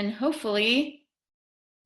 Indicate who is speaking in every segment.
Speaker 1: And hopefully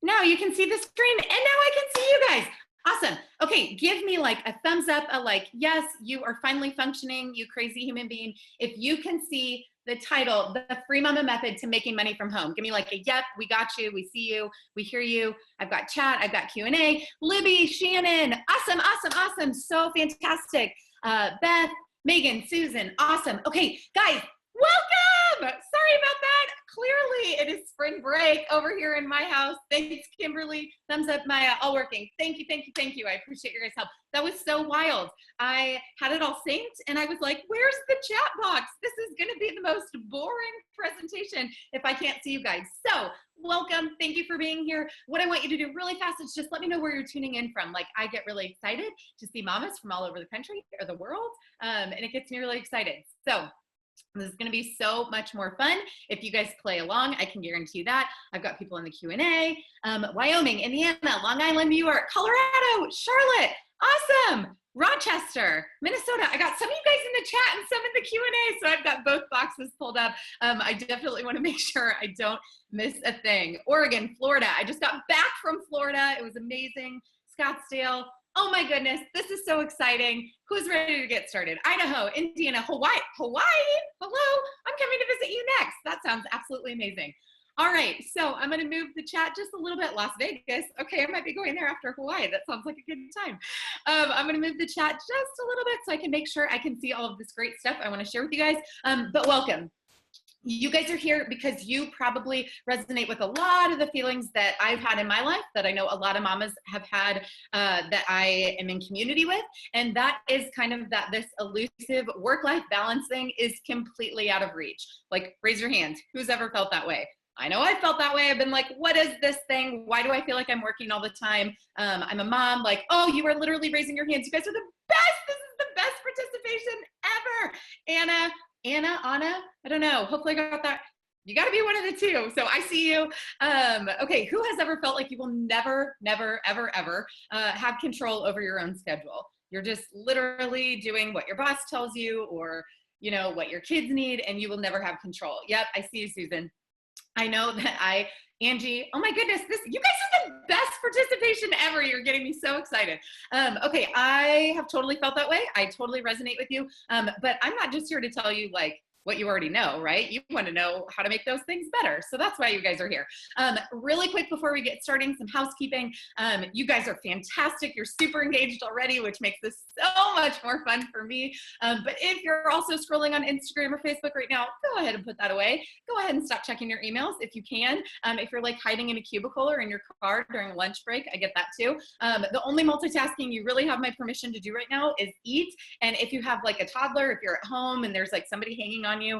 Speaker 1: now you can see the screen and now I can see you guys. Awesome. Okay, give me like a thumbs up, a like, yes, you are finally functioning, you crazy human being. If you can see the title, The Free Mama Method to Making Money from Home. Give me like a yep, we got you, we see you, we hear you. I've got chat, I've got Q&A. Libby, Shannon, awesome, awesome, awesome. So fantastic. Beth, Megan, Susan, awesome. Okay, guys, welcome. Sorry about that. Clearly it is spring break over here in my house. Thanks, Kimberly. Thumbs up, Maya, all working. Thank you, thank you, thank you. I appreciate your guys' help. That was so wild. I had it all synced and I was like, where's the chat box? This is gonna be the most boring presentation if I can't see you guys. So welcome, thank you for being here. What I want you to do really fast is just let me know where you're tuning in from. Like I get really excited to see mamas from all over the country or the world, and it gets me really excited. So this is going to be so much more fun. If you guys play along, I can guarantee you that. I've got people in the Q&A. Wyoming, Indiana, Long Island, New York, Colorado, Charlotte, awesome. Rochester, Minnesota. I got some of you guys in the chat and some in the Q&A, so I've got both boxes pulled up. I definitely want to make sure I don't miss a thing. Oregon, Florida. I just got back from Florida. It was amazing. Scottsdale. Oh my goodness, this is so exciting. Who's ready to get started? Idaho, Indiana, Hawaii. Hello, I'm coming to visit you next. That sounds absolutely amazing. All right, so I'm gonna move the chat just a little bit. Las Vegas, okay, I might be going there after Hawaii. That sounds like a good time. I'm gonna move the chat just a little bit so I can make sure I can see all of this great stuff I wanna share with you guys, but welcome. You guys are here because you probably resonate with a lot of the feelings that I've had in my life, that I know a lot of mamas have had, that I am in community with. And that is kind of that this elusive work-life balance thing is completely out of reach. Like, raise your hand. Who's ever felt that way? I know I felt that way. I've been like, what is this thing? Why do I feel like I'm working all the time? I'm a mom. Like, oh, you are literally raising your hands. You guys are the best. This is the best participation ever. Anna, I don't know. Hopefully I got that. You got to be one of the two. So I see you. Okay, who has ever felt like you will never, ever have control over your own schedule? You're just literally doing what your boss tells you, or you know what your kids need, and you will never have control. Yep, I see you, Susan. I know that Angie, oh my goodness, you guys are the best participation ever. You're getting me so excited. Okay, I have totally felt that way. I totally resonate with you. But I'm not just here to tell you like what you already know, right? You want to know how to make those things better. So that's why you guys are here. Really quick before we get starting, some housekeeping. You guys are fantastic. You're super engaged already, which makes this so much more fun for me. But if you're also scrolling on Instagram or Facebook right now, go ahead and put that away. Go ahead and stop checking your emails if you can. If you're like hiding in a cubicle or in your car during lunch break, I get that too. The only multitasking you really have my permission to do right now is eat. And if you have like a toddler, if you're at home and there's like somebody hanging on you,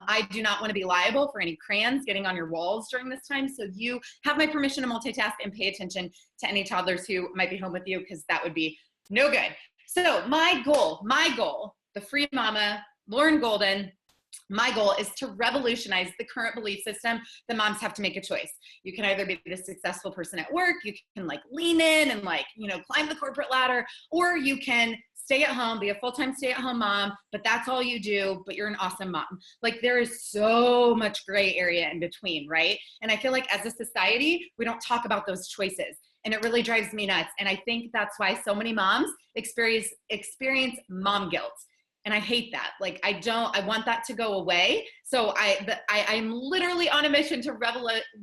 Speaker 1: I do not want to be liable for any crayons getting on your walls during this time. So you have my permission to multitask and pay attention to any toddlers who might be home with you, because that would be no good. So my goal, the Free Mama, Lauren Golden, my goal is to revolutionize the current belief system that moms have to make a choice. You can either be the successful person at work, you can like lean in and like, you know, climb the corporate ladder, or you can stay at home, be a full-time stay-at-home mom, but that's all you do, but you're an awesome mom. Like there is so much gray area in between, right? And I feel like as a society, we don't talk about those choices. And it really drives me nuts. And I think that's why so many moms experience mom guilt. And I hate that. Like, I want that to go away. So I'm literally on a mission to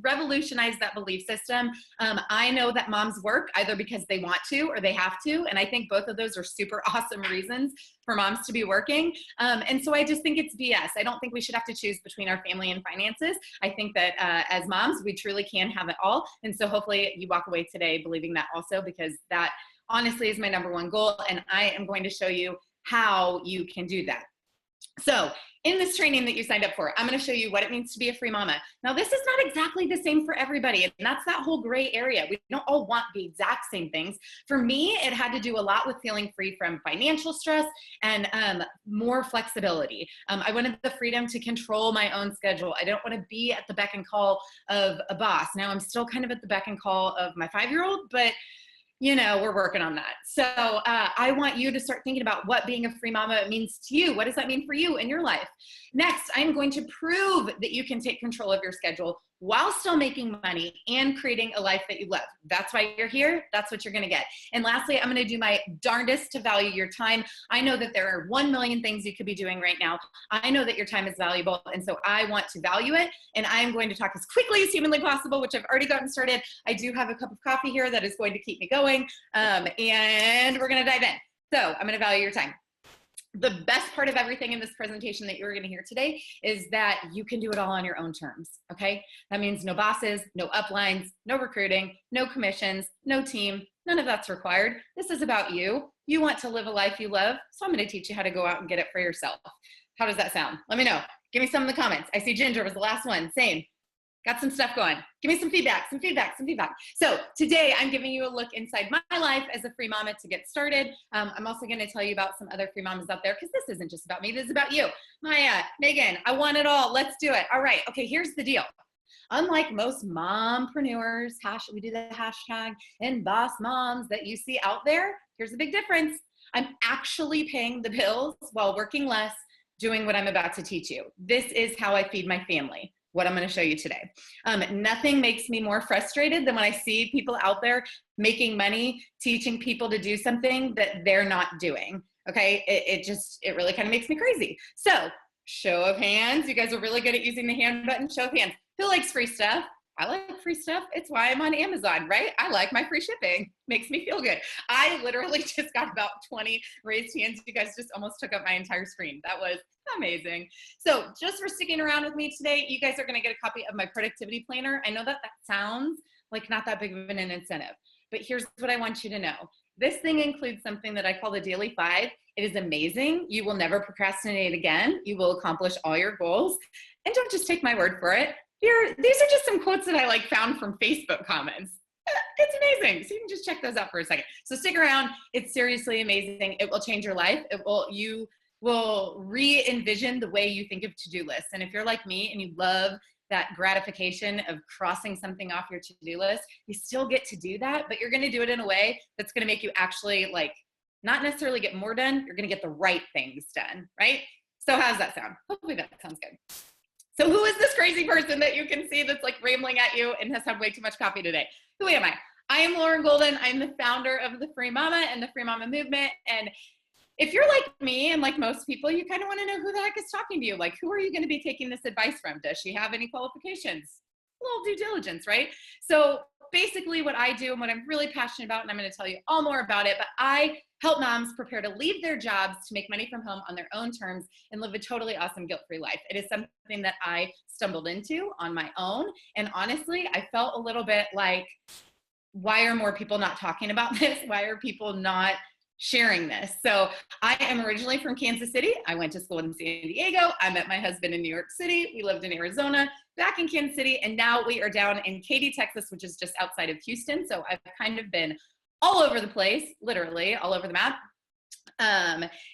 Speaker 1: revolutionize that belief system. I know that moms work either because they want to or they have to. And I think both of those are super awesome reasons for moms to be working. And so I just think it's BS. I don't think we should have to choose between our family and finances. I think that as moms, we truly can have it all. And so hopefully you walk away today believing that also, because that honestly is my number one goal. And I am going to show you how you can do that. So in this training that you signed up for, I'm going to show you what it means to be a free mama. Now, this is not exactly the same for everybody, and that's that whole gray area. We don't all want the exact same things. For me, it had to do a lot with feeling free from financial stress and more flexibility. I wanted the freedom to control my own schedule. I don't want to be at the beck and call of a boss. Now, I'm still kind of at the beck and call of my 5-year-old, but you know, we're working on that. So I want you to start thinking about what being a free mama means to you. What does that mean for you in your life? Next, I'm going to prove that you can take control of your schedule while still making money and creating a life that you love. That's why you're here. That's what you're going to get. And lastly, I'm going to do my darndest to value your time. I know that there are 1 million things you could be doing right now. I know that your time is valuable. And so I want to value it. And I am going to talk as quickly as humanly possible, which I've already gotten started. I do have a cup of coffee here that is going to keep me going. And we're going to dive in. So I'm going to value your time. The best part of everything in this presentation that you're going to hear today is that you can do it all on your own terms, okay? That means no bosses, no uplines, no recruiting, no commissions, no team, none of that's required. This is about you. You want to live a life you love, so I'm going to teach you how to go out and get it for yourself. How does that sound? Let me know. Give me some in the comments. I see Ginger was the last one. Same. Got some stuff going. Give me some feedback. So today I'm giving you a look inside my life as a free mama to get started. I'm also going to tell you about some other free mamas out there because this isn't just about me. This is about you. Maya, Megan, I want it all. Let's do it. All right. Okay, here's the deal. Unlike most mompreneurs, we do the hashtag and boss moms that you see out there, here's the big difference. I'm actually paying the bills while working less, doing what I'm about to teach you. This is how I feed my family. What I'm going to show you today. Nothing makes me more frustrated than when I see people out there making money, teaching people to do something that they're not doing. Okay, it really kind of makes me crazy. So show of hands, you guys are really good at using the hand button. Show of hands, who likes free stuff? I like free stuff. It's why I'm on Amazon, right? I like my free shipping. Makes me feel good. I literally just got about 20 raised hands. You guys just almost took up my entire screen. That was amazing. So just for sticking around with me today, you guys are going to get a copy of my productivity planner. I know that sounds like not that big of an incentive, but here's what I want you to know. This thing includes something that I call the Daily 5. It is amazing. You will never procrastinate again. You will accomplish all your goals. And don't just take my word for it. These are just some quotes that I found from Facebook comments. It's amazing. So you can just check those out for a second. So stick around. It's seriously amazing. It will change your life. You will re-envision the way you think of to-do lists. And if you're like me and you love that gratification of crossing something off your to-do list, you still get to do that, but you're going to do it in a way that's going to make you actually not necessarily get more done. You're going to get the right things done, right? So how does that sound? Hopefully that sounds good. So who is this crazy person that you can see that's rambling at you and has had way too much coffee today? Who am I? I am Lauren Golden. I'm the founder of the Free Mama and the Free Mama Movement. And if you're like me and like most people, you kind of want to know who the heck is talking to you. Who are you going to be taking this advice from? Does she have any qualifications? A little due diligence, right? So basically what I do and what I'm really passionate about, and I'm going to tell you all more about it, but I help moms prepare to leave their jobs to make money from home on their own terms and live a totally awesome guilt-free life. It is something that I stumbled into on my own. And honestly, I felt a little bit like, why are more people not talking about this? Why are people not sharing this? So I am originally from Kansas City. I went to school in San Diego. I met my husband in New York City. We lived in Arizona, back in Kansas City, and now we are down in Katy, Texas, which is just outside of Houston. So I've kind of been all over the place, literally all over the map.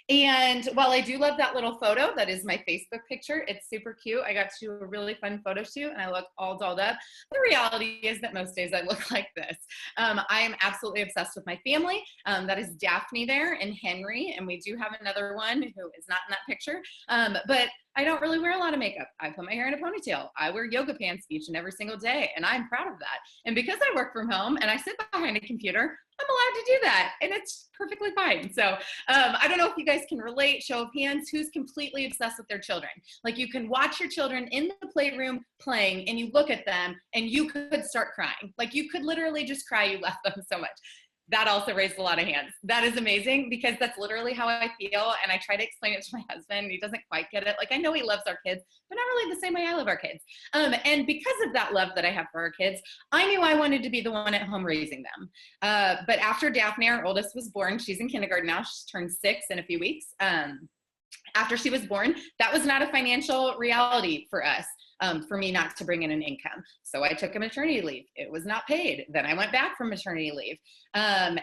Speaker 1: And while I do love that little photo, that is my Facebook picture. It's super cute. I got to do a really fun photo shoot and I look all dolled up. The reality is that most days I look like this. I am absolutely obsessed with my family. That is Daphne there and Henry. And we do have another one who is not in that picture. But I don't really wear a lot of makeup. I put my hair in a ponytail. I wear yoga pants each and every single day. And I'm proud of that. And because I work from home and I sit behind a computer, I'm allowed to do that. And it's perfectly fine. So I don't know if you guys can relate, show of hands, who's completely obsessed with their children. You can watch your children in the playroom playing and you look at them and you could start crying. You could literally just cry. You love them so much. That also raised a lot of hands. That is amazing because that's literally how I feel. And I try to explain it to my husband. He doesn't quite get it. I know he loves our kids, but not really the same way I love our kids. And because of that love that I have for our kids, I knew I wanted to be the one at home raising them. But after Daphne, our oldest, was born, she's in kindergarten now. She's turned 6 in a few weeks. After she was born, that was not a financial reality for us. For me not to bring in an income. So I took a maternity leave. It was not paid. Then I went back from maternity leave. And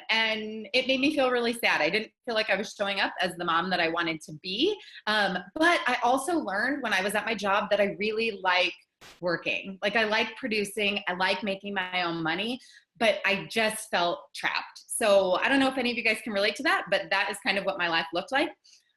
Speaker 1: it made me feel really sad. I didn't feel like I was showing up as the mom that I wanted to be. But I also learned when I was at my job that I really like working. I like producing. I like making my own money, but I just felt trapped. So I don't know if any of you guys can relate to that, but that is kind of what my life looked like.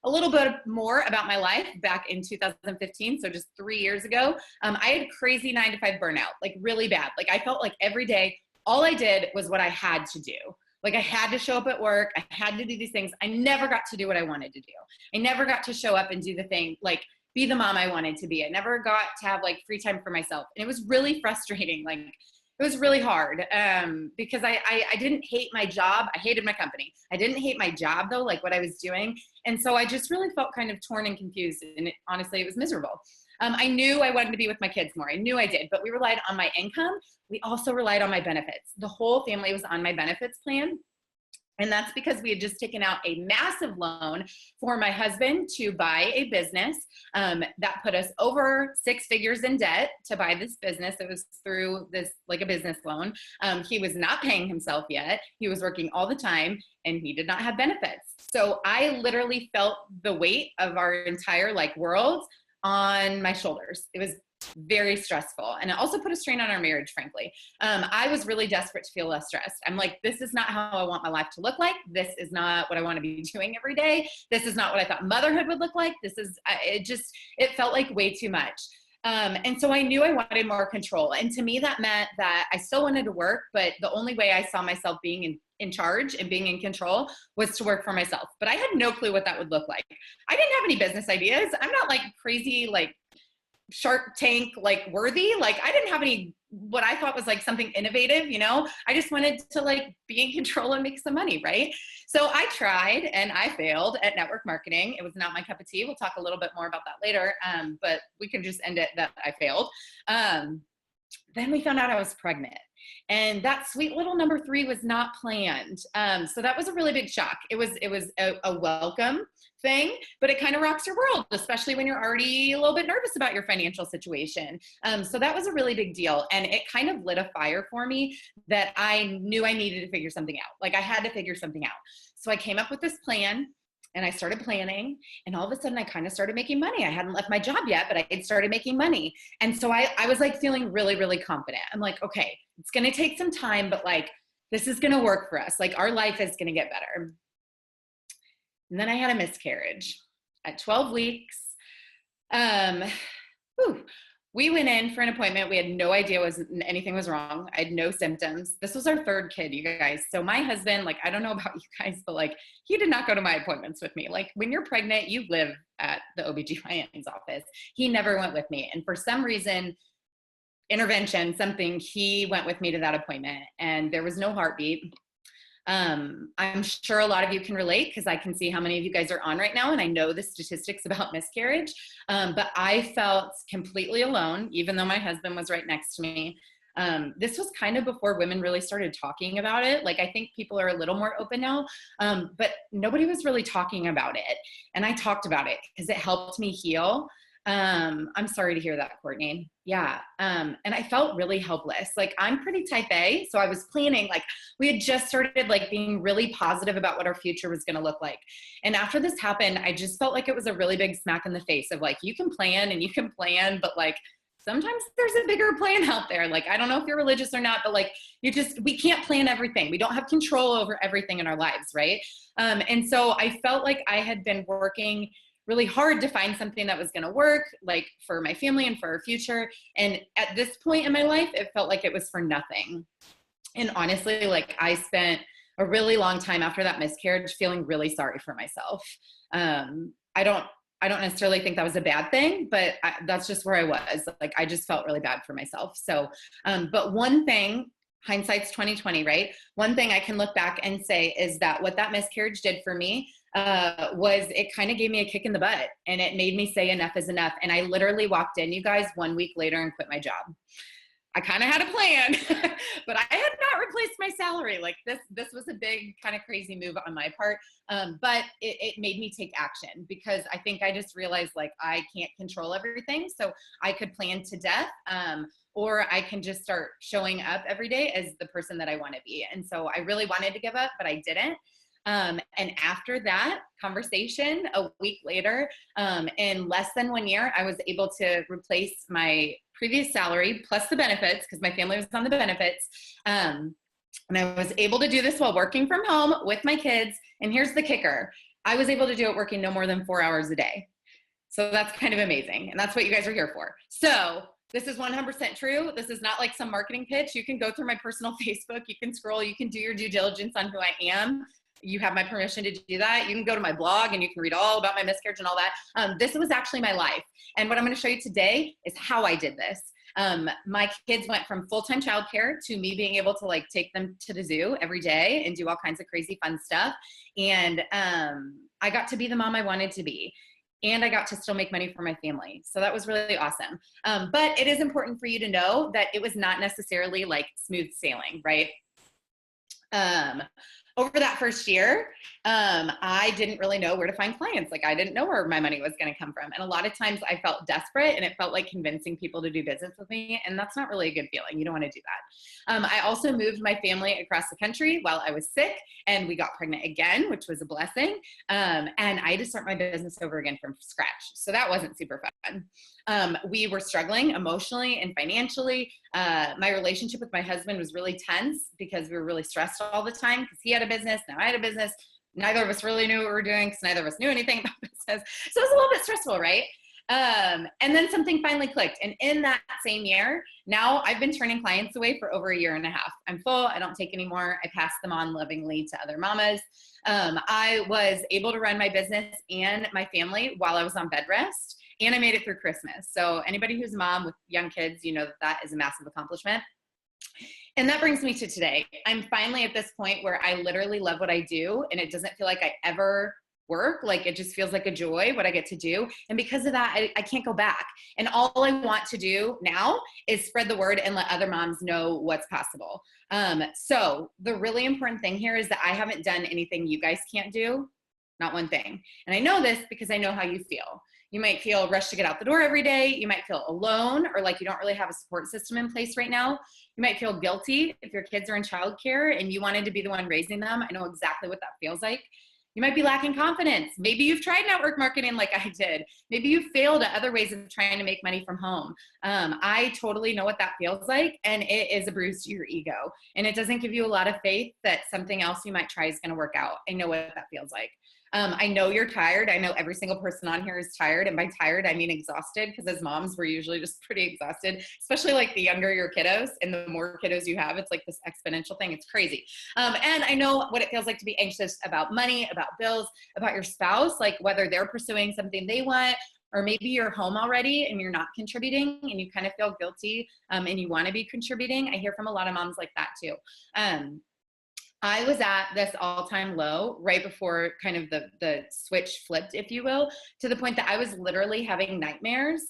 Speaker 1: a little bit more about my life back in 2015. So just 3 years ago, I had crazy 9 to 5 burnout, like really bad. Like I felt like every day, all I did was what I had to do. Like I had to show up at work. I had to do these things. I never got to do what I wanted to do. I never got to show up and do the thing, like be the mom I wanted to be. I never got to have like free time for myself. And it was really frustrating. Like it was really hard because I didn't hate my job. I hated my company. I didn't hate my job though, like what I was doing. And so I just really felt kind of torn and confused. And honestly, it was miserable. I knew I wanted to be with my kids more. I knew I did, but we relied on my income. We also relied on my benefits. The whole family was on my benefits plan. And that's because we had just taken out a massive loan for my husband to buy a business that put us over 6 figures in debt to buy this business. It was through this, like a business loan. He was not paying himself yet. He was working all the time and he did not have benefits. So I literally felt the weight of our entire like world on my shoulders. It was very stressful. And it also put a strain on our marriage, frankly. I was really desperate to feel less stressed. I'm like, this is not how I want my life to look like. This is not what I want to be doing every day. This is not what I thought motherhood would look like. It felt like way too much. And so I knew I wanted more control. And to me, that meant that I still wanted to work, but the only way I saw myself being in charge and being in control was to work for myself. But I had no clue what that would look like. I didn't have any business ideas. I'm not like crazy, like Shark Tank, like worthy. Like I didn't have any, what I thought was like something innovative, you know, I just wanted to like be in control and make some money. Right. So I tried and I failed at network marketing. It was not my cup of tea. We'll talk a little bit more about that later. But we can just end it that I failed. Then we found out I was pregnant. And that sweet little number 3 was not planned. So that was a really big shock. It was a welcome thing, but it kind of rocks your world, especially when you're already a little bit nervous about your financial situation. So that was a really big deal. And it kind of lit a fire for me that I knew I needed to figure something out. Like I had to figure something out. So I came up with this plan. And I started planning, and all of a sudden I kind of started making money. I hadn't left my job yet, but I had started making money. And so I was like feeling really, really confident. I'm like, okay, it's going to take some time, but like, this is going to work for us. Like our life is going to get better. And then I had a miscarriage at 12 weeks. We went in for an appointment. We had no idea anything was wrong. I had no symptoms. This was our 3rd kid, you guys. So my husband, like, I don't know about you guys, but like, he did not go to my appointments with me. Like when you're pregnant, you live at the OBGYN's office. He never went with me. And for some reason, intervention, something, he went with me to that appointment and there was no heartbeat. I'm sure a lot of you can relate because I can see how many of you guys are on right now. And I know the statistics about miscarriage, but I felt completely alone, even though my husband was right next to me. This was kind of before women really started talking about it. Like, I think people are a little more open now, but nobody was really talking about it. And I talked about it because it helped me heal. I'm sorry to hear that, Courtney. Yeah. And I felt really helpless. Like I'm pretty type A. So I was planning, like we had just started like being really positive about what our future was going to look like. And after this happened, I just felt like it was a really big smack in the face of like, you can plan and you can plan, but like, sometimes there's a bigger plan out there. Like, I don't know if you're religious or not, but like, we can't plan everything. We don't have control over everything in our lives. Right. And so I felt like I had been working really hard to find something that was going to work, like for my family and for our future. And at this point in my life, it felt like it was for nothing. And honestly, like I spent a really long time after that miscarriage feeling really sorry for myself. I don't necessarily think that was a bad thing, but that's just where I was. Like, I just felt really bad for myself. So, but one thing, hindsight's 2020, right? One thing I can look back and say is that what that miscarriage did for me was it kind of gave me a kick in the butt, and it made me say enough is enough. And I literally walked in, you guys, 1 week later and quit my job. I kind of had a plan, but I had not replaced my salary. Like this was a big kind of crazy move on my part. But it made me take action because I think I just realized like I can't control everything. So I could plan to death, or I can just start showing up every day as the person that I want to be. And so I really wanted to give up, but I didn't. And after that conversation, a week later, in less than 1 year, I was able to replace my previous salary plus the benefits because my family was on the benefits. And I was able to do this while working from home with my kids. And here's the kicker. I was able to do it working no more than 4 hours a day. So that's kind of amazing. And that's what you guys are here for. So this is 100% true. This is not like some marketing pitch. You can go through my personal Facebook. You can scroll. You can do your due diligence on who I am. You have my permission to do that. You can go to my blog and you can read all about my miscarriage and all that. This was actually my life. And what I'm going to show you today is how I did this. My kids went from full-time childcare to me being able to like take them to the zoo every day and do all kinds of crazy fun stuff. And I got to be the mom I wanted to be. And I got to still make money for my family. So that was really awesome. But it is important for you to know that it was not necessarily like smooth sailing, right? Over that first year, I didn't really know where to find clients. Like I didn't know where my money was going to come from. And a lot of times I felt desperate and it felt like convincing people to do business with me. And that's not really a good feeling. You don't want to do that. I also moved my family across the country while I was sick and we got pregnant again, which was a blessing. And I had to start my business over again from scratch. So that wasn't super fun. We were struggling emotionally and financially. My relationship with my husband was really tense because we were really stressed all the time because he had a business, now I had a business. Neither of us really knew what we were doing because neither of us knew anything about business. So it was a little bit stressful, right? And then something finally clicked. And in that same year, now I've been turning clients away for over 1.5 years. I'm full, I don't take anymore. I pass them on lovingly to other mamas. I was able to run my business and my family while I was on bed rest. And I made it through Christmas. So anybody who's a mom with young kids, you know that that is a massive accomplishment. And that brings me to today. I'm finally at this point where I literally love what I do and it doesn't feel like I ever work. Like it just feels like a joy what I get to do. And because of that, I can't go back. And all I want to do now is spread the word and let other moms know what's possible. So the really important thing here is that I haven't done anything you guys can't do. Not one thing. And I know this because I know how you feel. You might feel rushed to get out the door every day. You might feel alone or like you don't really have a support system in place right now. You might feel guilty if your kids are in childcare and you wanted to be the one raising them. I know exactly what that feels like. You might be lacking confidence. Maybe you've tried network marketing like I did. Maybe you failed at other ways of trying to make money from home. I totally know what that feels like, and it is a bruise to your ego. And it doesn't give you a lot of faith that something else you might try is going to work out. I know what that feels like. I know you're tired. I know every single person on here is tired. And by tired, I mean exhausted, because as moms, we're usually just pretty exhausted, especially like the younger your kiddos and the more kiddos you have, it's like this exponential thing. It's crazy. And I know what it feels like to be anxious about money, about bills, about your spouse, like whether they're pursuing something they want, or maybe you're home already and you're not contributing and you kind of feel guilty and you want to be contributing. I hear from a lot of moms like that too. I was at this all-time low right before kind of the switch flipped, if you will, to the point that I was literally having nightmares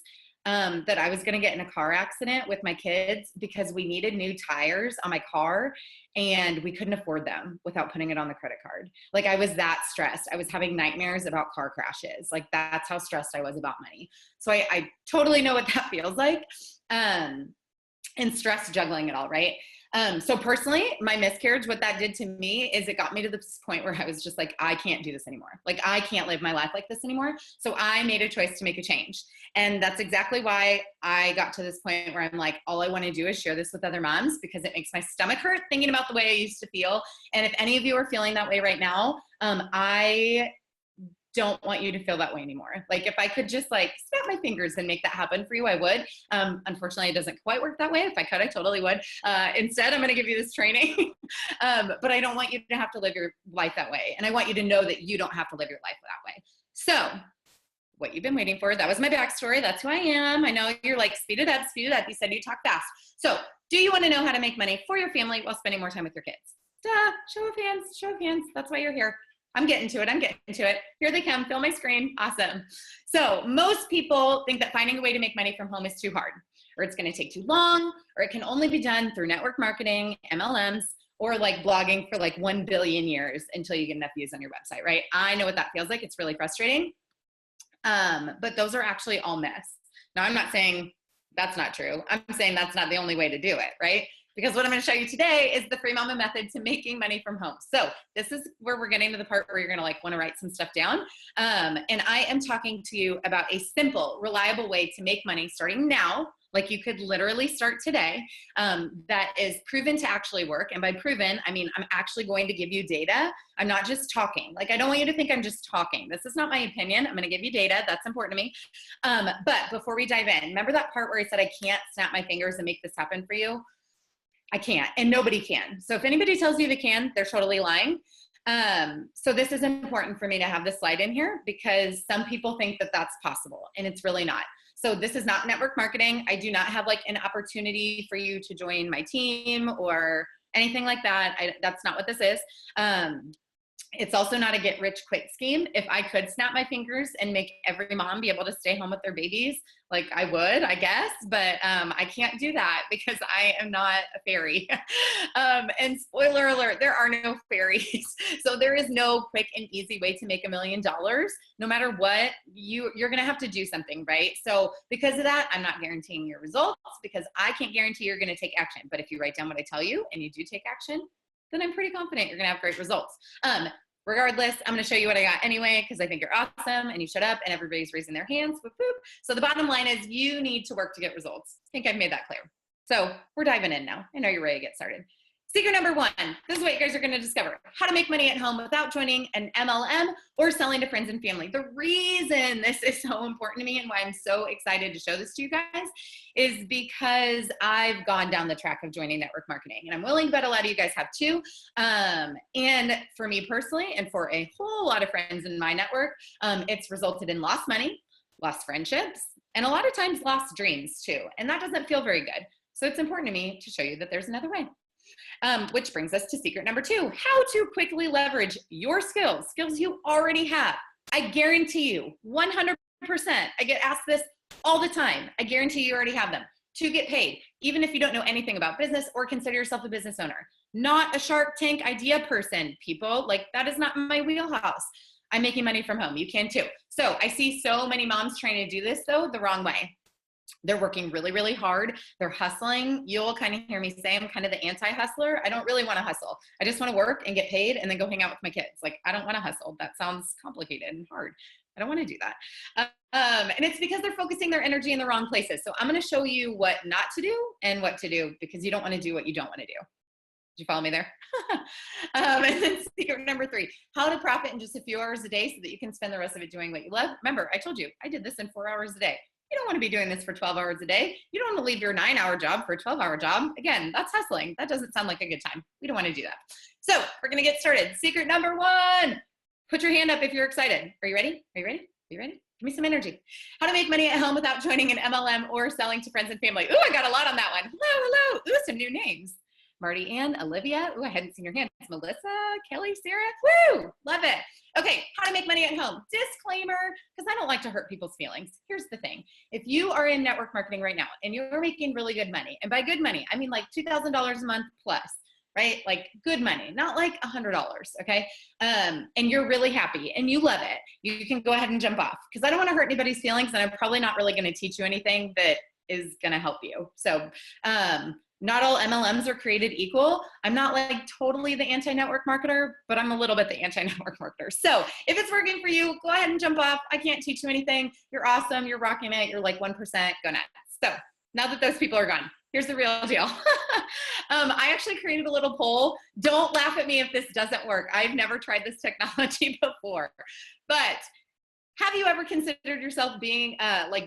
Speaker 1: that I was going to get in a car accident with my kids because we needed new tires on my car and we couldn't afford them without putting it on the credit card. Like I was that stressed. I was having nightmares about car crashes. Like that's how stressed I was about money. So I totally know what that feels like. And stress juggling it all, right? So personally, my miscarriage, what that did to me is it got me to this point where I was just like, I can't do this anymore. Like I can't live my life like this anymore. So I made a choice to make a change. And that's exactly why I got to this point where I'm like, all I want to do is share this with other moms because it makes my stomach hurt thinking about the way I used to feel. And if any of you are feeling that way right now, I don't want you to feel that way anymore. Like if I could just like snap my fingers and make that happen for you, I would. Unfortunately, it doesn't quite work that way. If I could, I totally would. Instead, I'm going to give you this training. But I don't want you to have to live your life that way. And I want you to know that you don't have to live your life that way. So what you've been waiting for, that was my backstory. That's who I am. I know you're like, speed it up, speed it up. You said you talk fast. So do you want to know how to make money for your family while spending more time with your kids? Duh, show of hands, show of hands. That's why you're here. I'm getting to it. I'm getting to it. Here they come. Fill my screen. Awesome. So most people think that finding a way to make money from home is too hard, or it's going to take too long, or it can only be done through network marketing, MLMs, or like blogging for like 1 billion years until you get enough views on your website, right? I know what that feels like. It's really frustrating. But those are actually all myths. Now, I'm not saying that's not true. I'm saying that's not the only way to do it, right? Because what I'm going to show you today is the Free Mama method to making money from home. So this is where we're getting to the part where you're going to like want to write some stuff down. And I am talking to you about a simple, reliable way to make money starting now like you could literally start today, that is proven to actually work. And by proven, I mean, I'm actually going to give you data. I'm not just talking. Like, I don't want you to think I'm just talking. This is not my opinion. I'm going to give you data. That's important to me. But before we dive in, remember that part where I said I can't snap my fingers and make this happen for you? I can't, and nobody can. So if anybody tells you they can, they're totally lying. So this is important for me to have this slide in here because some people think that that's possible and it's really not. So this is not network marketing. I do not have like an opportunity for you to join my team or anything like that. That's not what this is. It's also not a get rich quick scheme. If I could snap my fingers and make every mom be able to stay home with their babies, like I would, I guess, but I can't do that because I am not a fairy. And spoiler alert, there are no fairies. So there is no quick and easy way to make $1 million. No matter what, you're gonna have to do something, right? So because of that, I'm not guaranteeing your results because I can't guarantee you're gonna take action. But if you write down what I tell you and you do take action, then I'm pretty confident you're gonna have great results. Regardless, I'm gonna show you what I got anyway, because I think you're awesome and you shut up and everybody's raising their hands, boop, boop. So the bottom line is you need to work to get results. I think I've made that clear. So we're diving in now. I know you're ready to get started. Secret number 1, this is what you guys are gonna discover. How to make money at home without joining an MLM or selling to friends and family. The reason this is so important to me and why I'm so excited to show this to you guys is because I've gone down the track of joining network marketing and I'm willing to bet a lot of you guys have too. And for me personally, and for a whole lot of friends in my network, it's resulted in lost money, lost friendships, and a lot of times lost dreams too. And that doesn't feel very good. So it's important to me to show you that there's another way. Which brings us to secret number 2, how to quickly leverage your skills you already have. I guarantee you 100%, I get asked this all the time. I guarantee you already have them to get paid, even if you don't know anything about business or consider yourself a business owner. Not a Shark Tank idea person, people. Like, that is not my wheelhouse. I'm making money from home. You can too. So I see so many moms trying to do this though the wrong way. They're working really, really hard. They're hustling. You'll kind of hear me say I'm kind of the anti-hustler. I don't really want to hustle. I just want to work and get paid and then go hang out with my kids. Like, I don't want to hustle. That sounds complicated and hard. I don't want to do that. And it's because they're focusing their energy in the wrong places. So I'm going to show you what not to do and what to do because you don't want to do what you don't want to do. Did you follow me there? And then secret number 3, how to profit in just a few hours a day so that you can spend the rest of it doing what you love. Remember, I told you, I did this in 4 hours a day. You don't want to be doing this for 12 hours a day. You don't want to leave your 9-hour job for a 12-hour job. Again, that's hustling. That doesn't sound like a good time. We don't want to do that. So we're going to get started. Secret number 1, put your hand up if you're excited. Are you ready? Are you ready? Are you ready? Give me some energy. How to make money at home without joining an MLM or selling to friends and family. Ooh, I got a lot on that one. Hello, hello. Ooh, some new names. Marty Ann, Olivia. Ooh, I hadn't seen your hand. It's Melissa, Kelly, Sarah. Woo, love it. Okay, how to make money at home. Disclaimer, because I don't like to hurt people's feelings. Here's the thing. If you are in network marketing right now and you're making really good money, and by good money, I mean like $2,000 a month plus, right? Like good money, not like $100, okay? And you're really happy and you love it, you can go ahead and jump off because I don't want to hurt anybody's feelings and I'm probably not really going to teach you anything that is going to help you. So, not all MLMs are created equal. I'm not like totally the anti-network marketer, but I'm a little bit the anti-network marketer. So if it's working for you, go ahead and jump off. I can't teach you anything. You're awesome. You're rocking it. You're like 1%. Go nuts. So now that those people are gone, here's the real deal. I actually created a little poll. Don't laugh at me if this doesn't work. I've never tried this technology before, but have you ever considered yourself being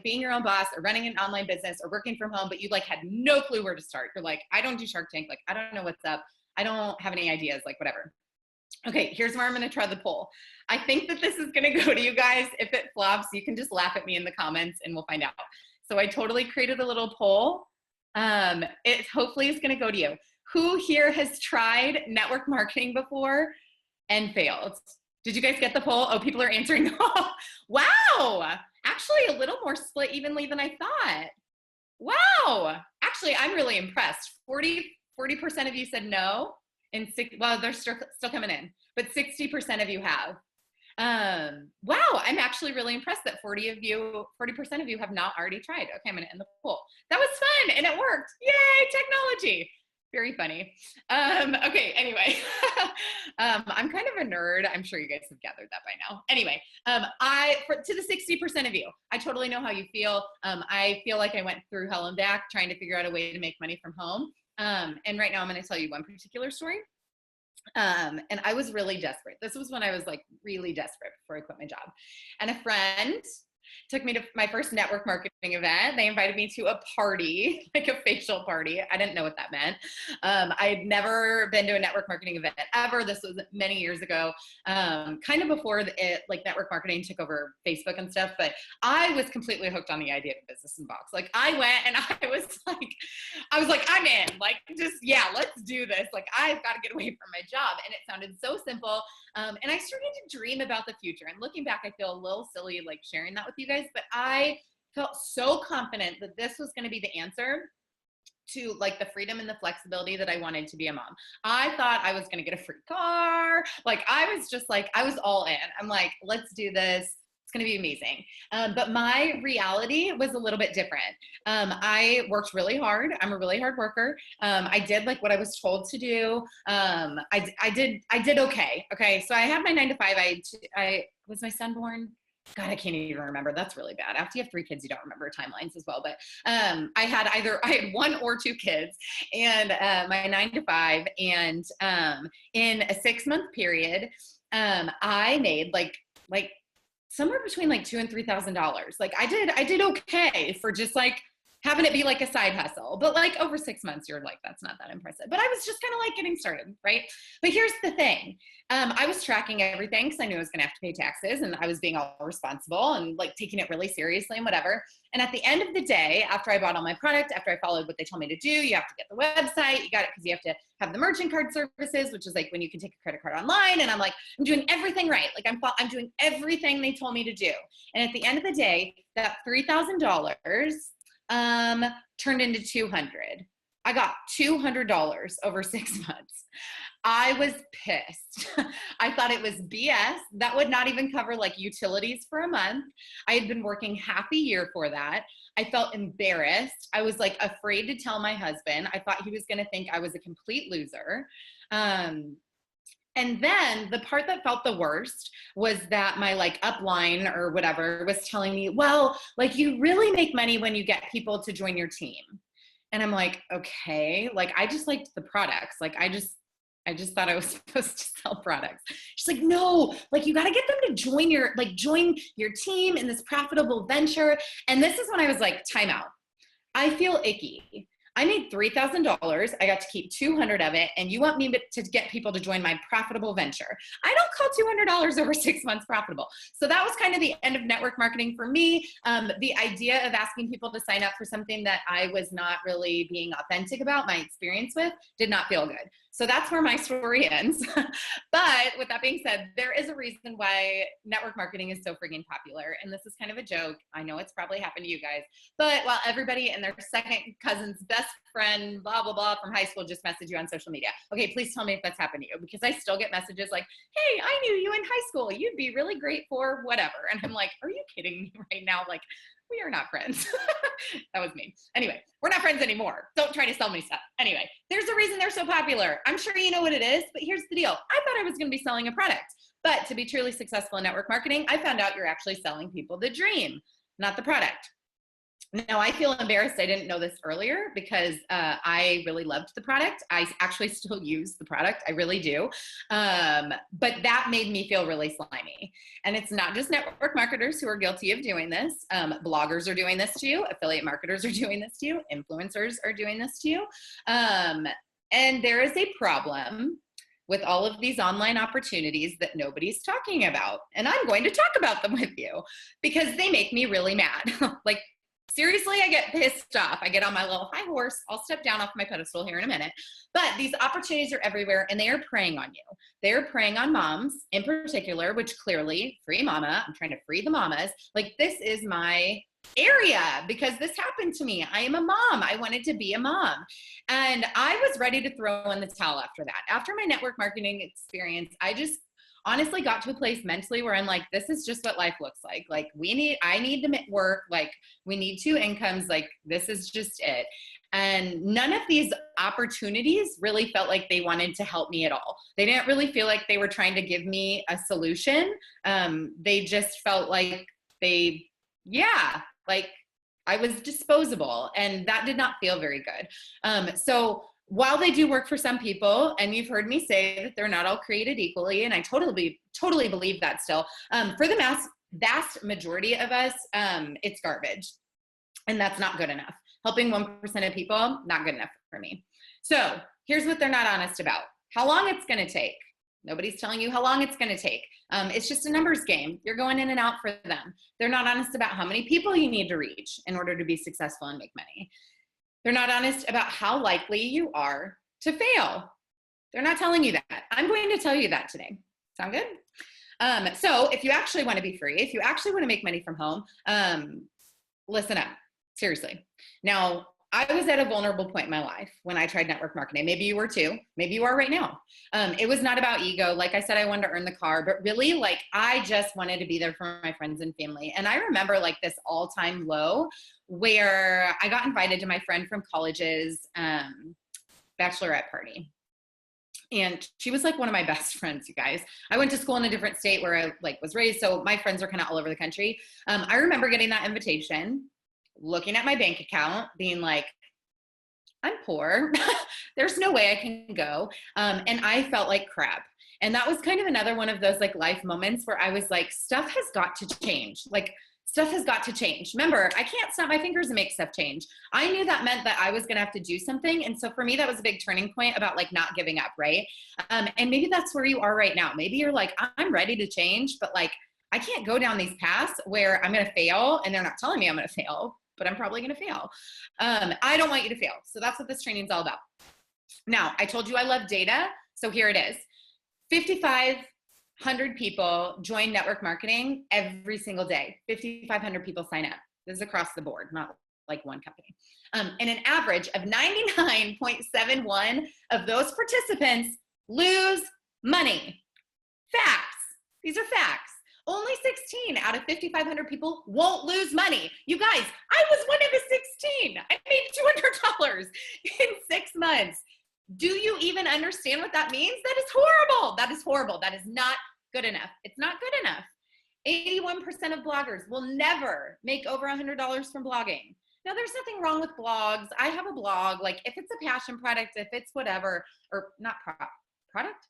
Speaker 1: being your own boss or running an online business or working from home, but you like had no clue where to start? You're like, I don't do Shark Tank. Like, I don't know what's up. I don't have any ideas, like whatever. Okay, here's where I'm going to try the poll. I think that this is going to go to you guys. If it flops, you can just laugh at me in the comments and we'll find out. So I totally created a little poll. It hopefully is going to go to you. Who here has tried network marketing before and failed? Did you guys get the poll? Oh, people are answering. Wow. Actually, a little more split evenly than I thought. Wow. Actually, I'm really impressed. 40% of you said no. And well, they're still coming in. But 60% of you have. Wow, I'm actually really impressed that 40% of you have not already tried. Okay, I'm going to end the poll. That was fun and it worked. Yay, technology. Very funny. Okay, anyway. I'm kind of a nerd. I'm sure you guys have gathered that by now. Anyway, to the 60% of you, I totally know how you feel. I feel like I went through hell and back trying to figure out a way to make money from home. And right now I'm going to tell you one particular story. And I was really desperate. This was when I was like really desperate before I quit my job. And a friend took me to my first network marketing event. They invited me to a party, like a facial party. I didn't know what that meant. I had never been to a network marketing event ever. This was many years ago, kind of before like network marketing took over Facebook and stuff. But I was completely hooked on the idea of Business in Box. Like I went and I was like, I'm in. Like, just yeah, let's do this. Like I've got to get away from my job. And it sounded so simple. And I started to dream about the future. And looking back, I feel a little silly like sharing that with you guys, but I felt so confident that this was going to be the answer to like the freedom and the flexibility that I wanted to be a mom. I thought I was going to get a free car. Like I was just like, I was all in. I'm like, let's do this. It's going to be amazing. But my reality was a little bit different. I worked really hard. I'm a really hard worker. I did like what I was told to do. I did okay. Okay. So I had my 9 to 5. I was my son born. God, I can't even remember. That's really bad. After you have 3 kids, you don't remember timelines as well. But I had 1 or 2 kids and my 9 to 5. And in a 6-month period, I made like somewhere between like $2,000 and $3,000. Like I did okay for just like having it be like a side hustle, but like over 6 months, you're like, that's not that impressive. But I was just kind of like getting started, right? But here's the thing. I was tracking everything because I knew I was going to have to pay taxes and I was being all responsible and like taking it really seriously and whatever. And at the end of the day, after I bought all my product, after I followed what they told me to do, you have to get the website, you got it because you have to have the merchant card services, which is like when you can take a credit card online. And I'm like, I'm doing everything right. Like I'm doing everything they told me to do. And at the end of the day, that $3,000 turned into 200. I got $200 over 6 months. I was pissed. I thought it was BS. That would not even cover like utilities for a month. I had been working half a year for that. I felt embarrassed. I was like afraid to tell my husband. I thought he was going to think I was a complete loser. And then the part that felt the worst was that my like upline or whatever was telling me, well, like you really make money when you get people to join your team. And I'm like, okay, like I just liked the products. Like I just thought I was supposed to sell products. She's like, no, like you got to get them to join your team in this profitable venture. And this is when I was like, time out. I feel icky. I made $3,000. I got to keep 200 of it. And you want me to get people to join my profitable venture. I don't call $200 over 6 months profitable. So that was kind of the end of network marketing for me. The idea of asking people to sign up for something that I was not really being authentic about, my experience with, did not feel good. So that's where my story ends. But with that being said, there is a reason why network marketing is so freaking popular. And this is kind of a joke. I know it's probably happened to you guys. But while everybody and their second cousin's best friend, blah, blah, blah, from high school just message you on social media. Okay, please tell me if that's happened to you, because I still get messages like, hey, I knew you in high school. You'd be really great for whatever. And I'm like, are you kidding me right now? Like, we are not friends. That was me. Anyway, we're not friends anymore. Don't try to sell me stuff. Anyway, there's a reason they're so popular. I'm sure you know what it is, but here's the deal. I thought I was going to be selling a product, but to be truly successful in network marketing, I found out you're actually selling people the dream, not the product. Now, I feel embarrassed I didn't know this earlier because I really loved the product. I actually still use the product. I really do. But that made me feel really slimy. And it's not just network marketers who are guilty of doing this. Bloggers are doing this to you. Affiliate marketers are doing this to you. Influencers are doing this to you. And there is a problem with all of these online opportunities that nobody's talking about. And I'm going to talk about them with you because they make me really mad. Like, seriously, I get pissed off. I get on my little high horse. I'll step down off my pedestal here in a minute. But these opportunities are everywhere and they are preying on you. They're preying on moms in particular, which clearly, free mama, I'm trying to free the mamas. Like, this is my area because this happened to me. I am a mom. I wanted to be a mom. And I was ready to throw in the towel after that. After my network marketing experience, I just honestly got to a place mentally where I'm like, this is just what life looks like. Like I need to work. Like we need 2 incomes. Like this is just it. And none of these opportunities really felt like they wanted to help me at all. They didn't really feel like they were trying to give me a solution. They just felt like like I was disposable, and that did not feel very good. So while they do work for some people, and you've heard me say that they're not all created equally, and I totally believe that still, for the vast majority of us, it's garbage. And that's not good enough. Helping 1% of people, not good enough for me. So here's what they're not honest about. How long it's gonna take. Nobody's telling you how long it's gonna take. It's just a numbers game. You're going in and out for them. They're not honest about how many people you need to reach in order to be successful and make money. They're not honest about how likely you are to fail. They're not telling you that. I'm going to tell you that today. Sound good? So if you actually want to be free, if you actually want to make money from home, listen up. Seriously. Now, I was at a vulnerable point in my life when I tried network marketing. Maybe you were too. Maybe you are right now. It was not about ego. Like I said, I wanted to earn the car, but really, like, I just wanted to be there for my friends and family. And I remember like this all-time low where I got invited to my friend from college's bachelorette party. And she was like one of my best friends, you guys. I went to school in a different state where I like was raised. So my friends are kind of all over the country. I remember getting that invitation, looking at my bank account, being like, I'm poor. There's no way I can go. And I felt like crap. And that was kind of another one of those like life moments where I was like, stuff has got to change. Like, stuff has got to change. Remember, I can't snap my fingers and make stuff change. I knew that meant that I was gonna have to do something. And so for me, that was a big turning point about like not giving up, right? And maybe that's where you are right now. Maybe you're like, I'm ready to change, but like, I can't go down these paths where I'm gonna fail and they're not telling me I'm gonna fail, but I'm probably gonna fail. I don't want you to fail. So that's what this training is all about. Now, I told you I love data, so here it is. 5,500 people join network marketing every single day. 5,500 people sign up. This is across the board, not like one company. And an average of 99.71 of those participants lose money. Facts. These are facts. Only 16 out of 5,500 people won't lose money. You guys, I was one of the 16. I made $200 in 6 months. Do you even understand what that means? That is horrible. That is horrible. That is not good enough. It's not good enough. 81% of bloggers will never make over $100 from blogging. Now, there's nothing wrong with blogs. I have a blog. Like, if it's a passion product, if it's whatever, or not project.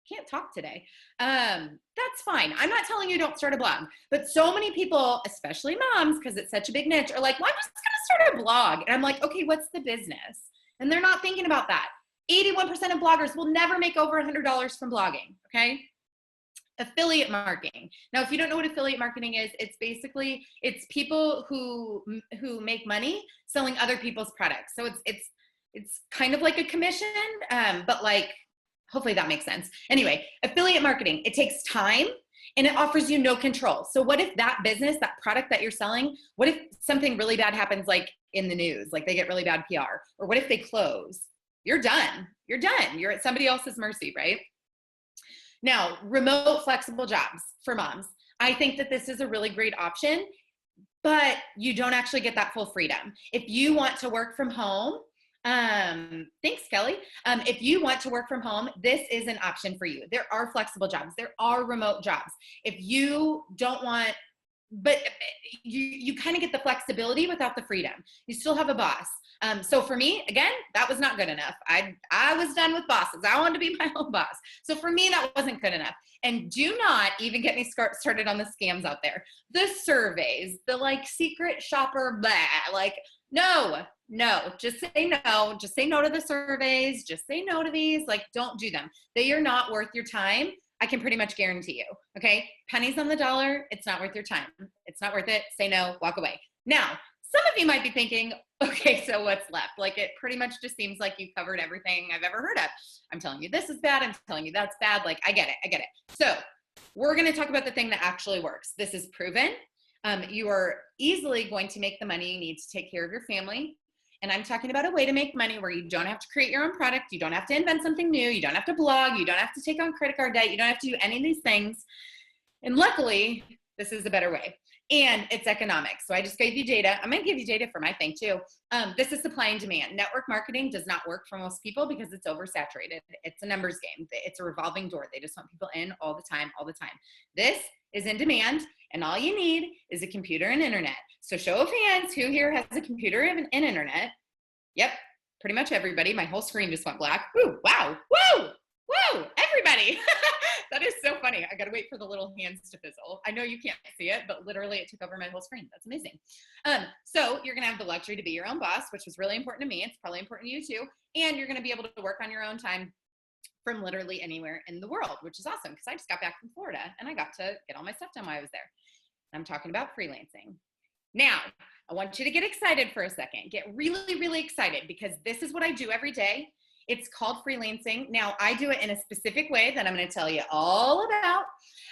Speaker 1: Can't talk today. That's fine. I'm not telling you don't start a blog, but so many people, especially moms, because it's such a big niche, are like, well, I'm just going to start a blog. And I'm like, okay, what's the business? And they're not thinking about that. 81% of bloggers will never make over $100 from blogging, okay? Affiliate marketing. Now, if you don't know what affiliate marketing is, it's basically, it's people who make money selling other people's products. So it's kind of like a commission, but like, hopefully that makes sense. Anyway, affiliate marketing, it takes time and it offers you no control. So what if that business, that product that you're selling, what if something really bad happens like in the news, like they get really bad PR, or what if they close? You're done. You're done. You're at somebody else's mercy, right? Now, remote flexible jobs for moms. I think that this is a really great option, but you don't actually get that full freedom. If you want to work from home, thanks, Kelly. If you want to work from home, this is an option for you. There are flexible jobs. There are remote jobs. If you don't want, but you kind of get the flexibility without the freedom. You still have a boss. So for me, again, that was not good enough. I was done with bosses. I wanted to be my own boss. So for me, that wasn't good enough. And do not even get me started on the scams out there. The surveys, the like secret shopper, blah, like, no, just say no. Just say no to the surveys. Just say no to these. Like, don't do them. They are not worth your time. I can pretty much guarantee you, okay? Pennies on the dollar, it's not worth your time. It's not worth it. Say no, walk away. Now, some of you might be thinking, okay, so what's left? Like, it pretty much just seems like you covered everything I've ever heard of. I'm telling you this is bad. I'm telling you that's bad. Like, I get it. So we're going to talk about the thing that actually works. This is proven. You are easily going to make the money you need to take care of your family. And I'm talking about a way to make money where you don't have to create your own product. You don't have to invent something new. You don't have to blog. You don't have to take on credit card debt. You don't have to do any of these things. And luckily, this is a better way. and it's economics. So I just gave you data. I'm going to give you data for my thing too. This is supply and demand. Network marketing does not work for most people because it's oversaturated. It's a numbers game. It's a revolving door. They just want people in all the time, all the time. This is in demand, and all you need is a computer and internet. So show of hands, who here has a computer and internet? Yep, pretty much everybody. My whole screen just went black. Woo, wow, woo, woo, everybody. That is so funny. I got to wait for the little hands to fizzle. I know you can't see it, but literally it took over my whole screen. That's amazing. So you're going to have the luxury to be your own boss, which was really important to me. It's probably important to you too. And you're going to be able to work on your own time from literally anywhere in the world, which is awesome because I just got back from Florida and I got to get all my stuff done while I was there. I'm talking about freelancing. Now, I want you to get excited for a second. Get really, really excited because this is what I do every day. It's called freelancing. Now, I do it in a specific way that I'm going to tell you all about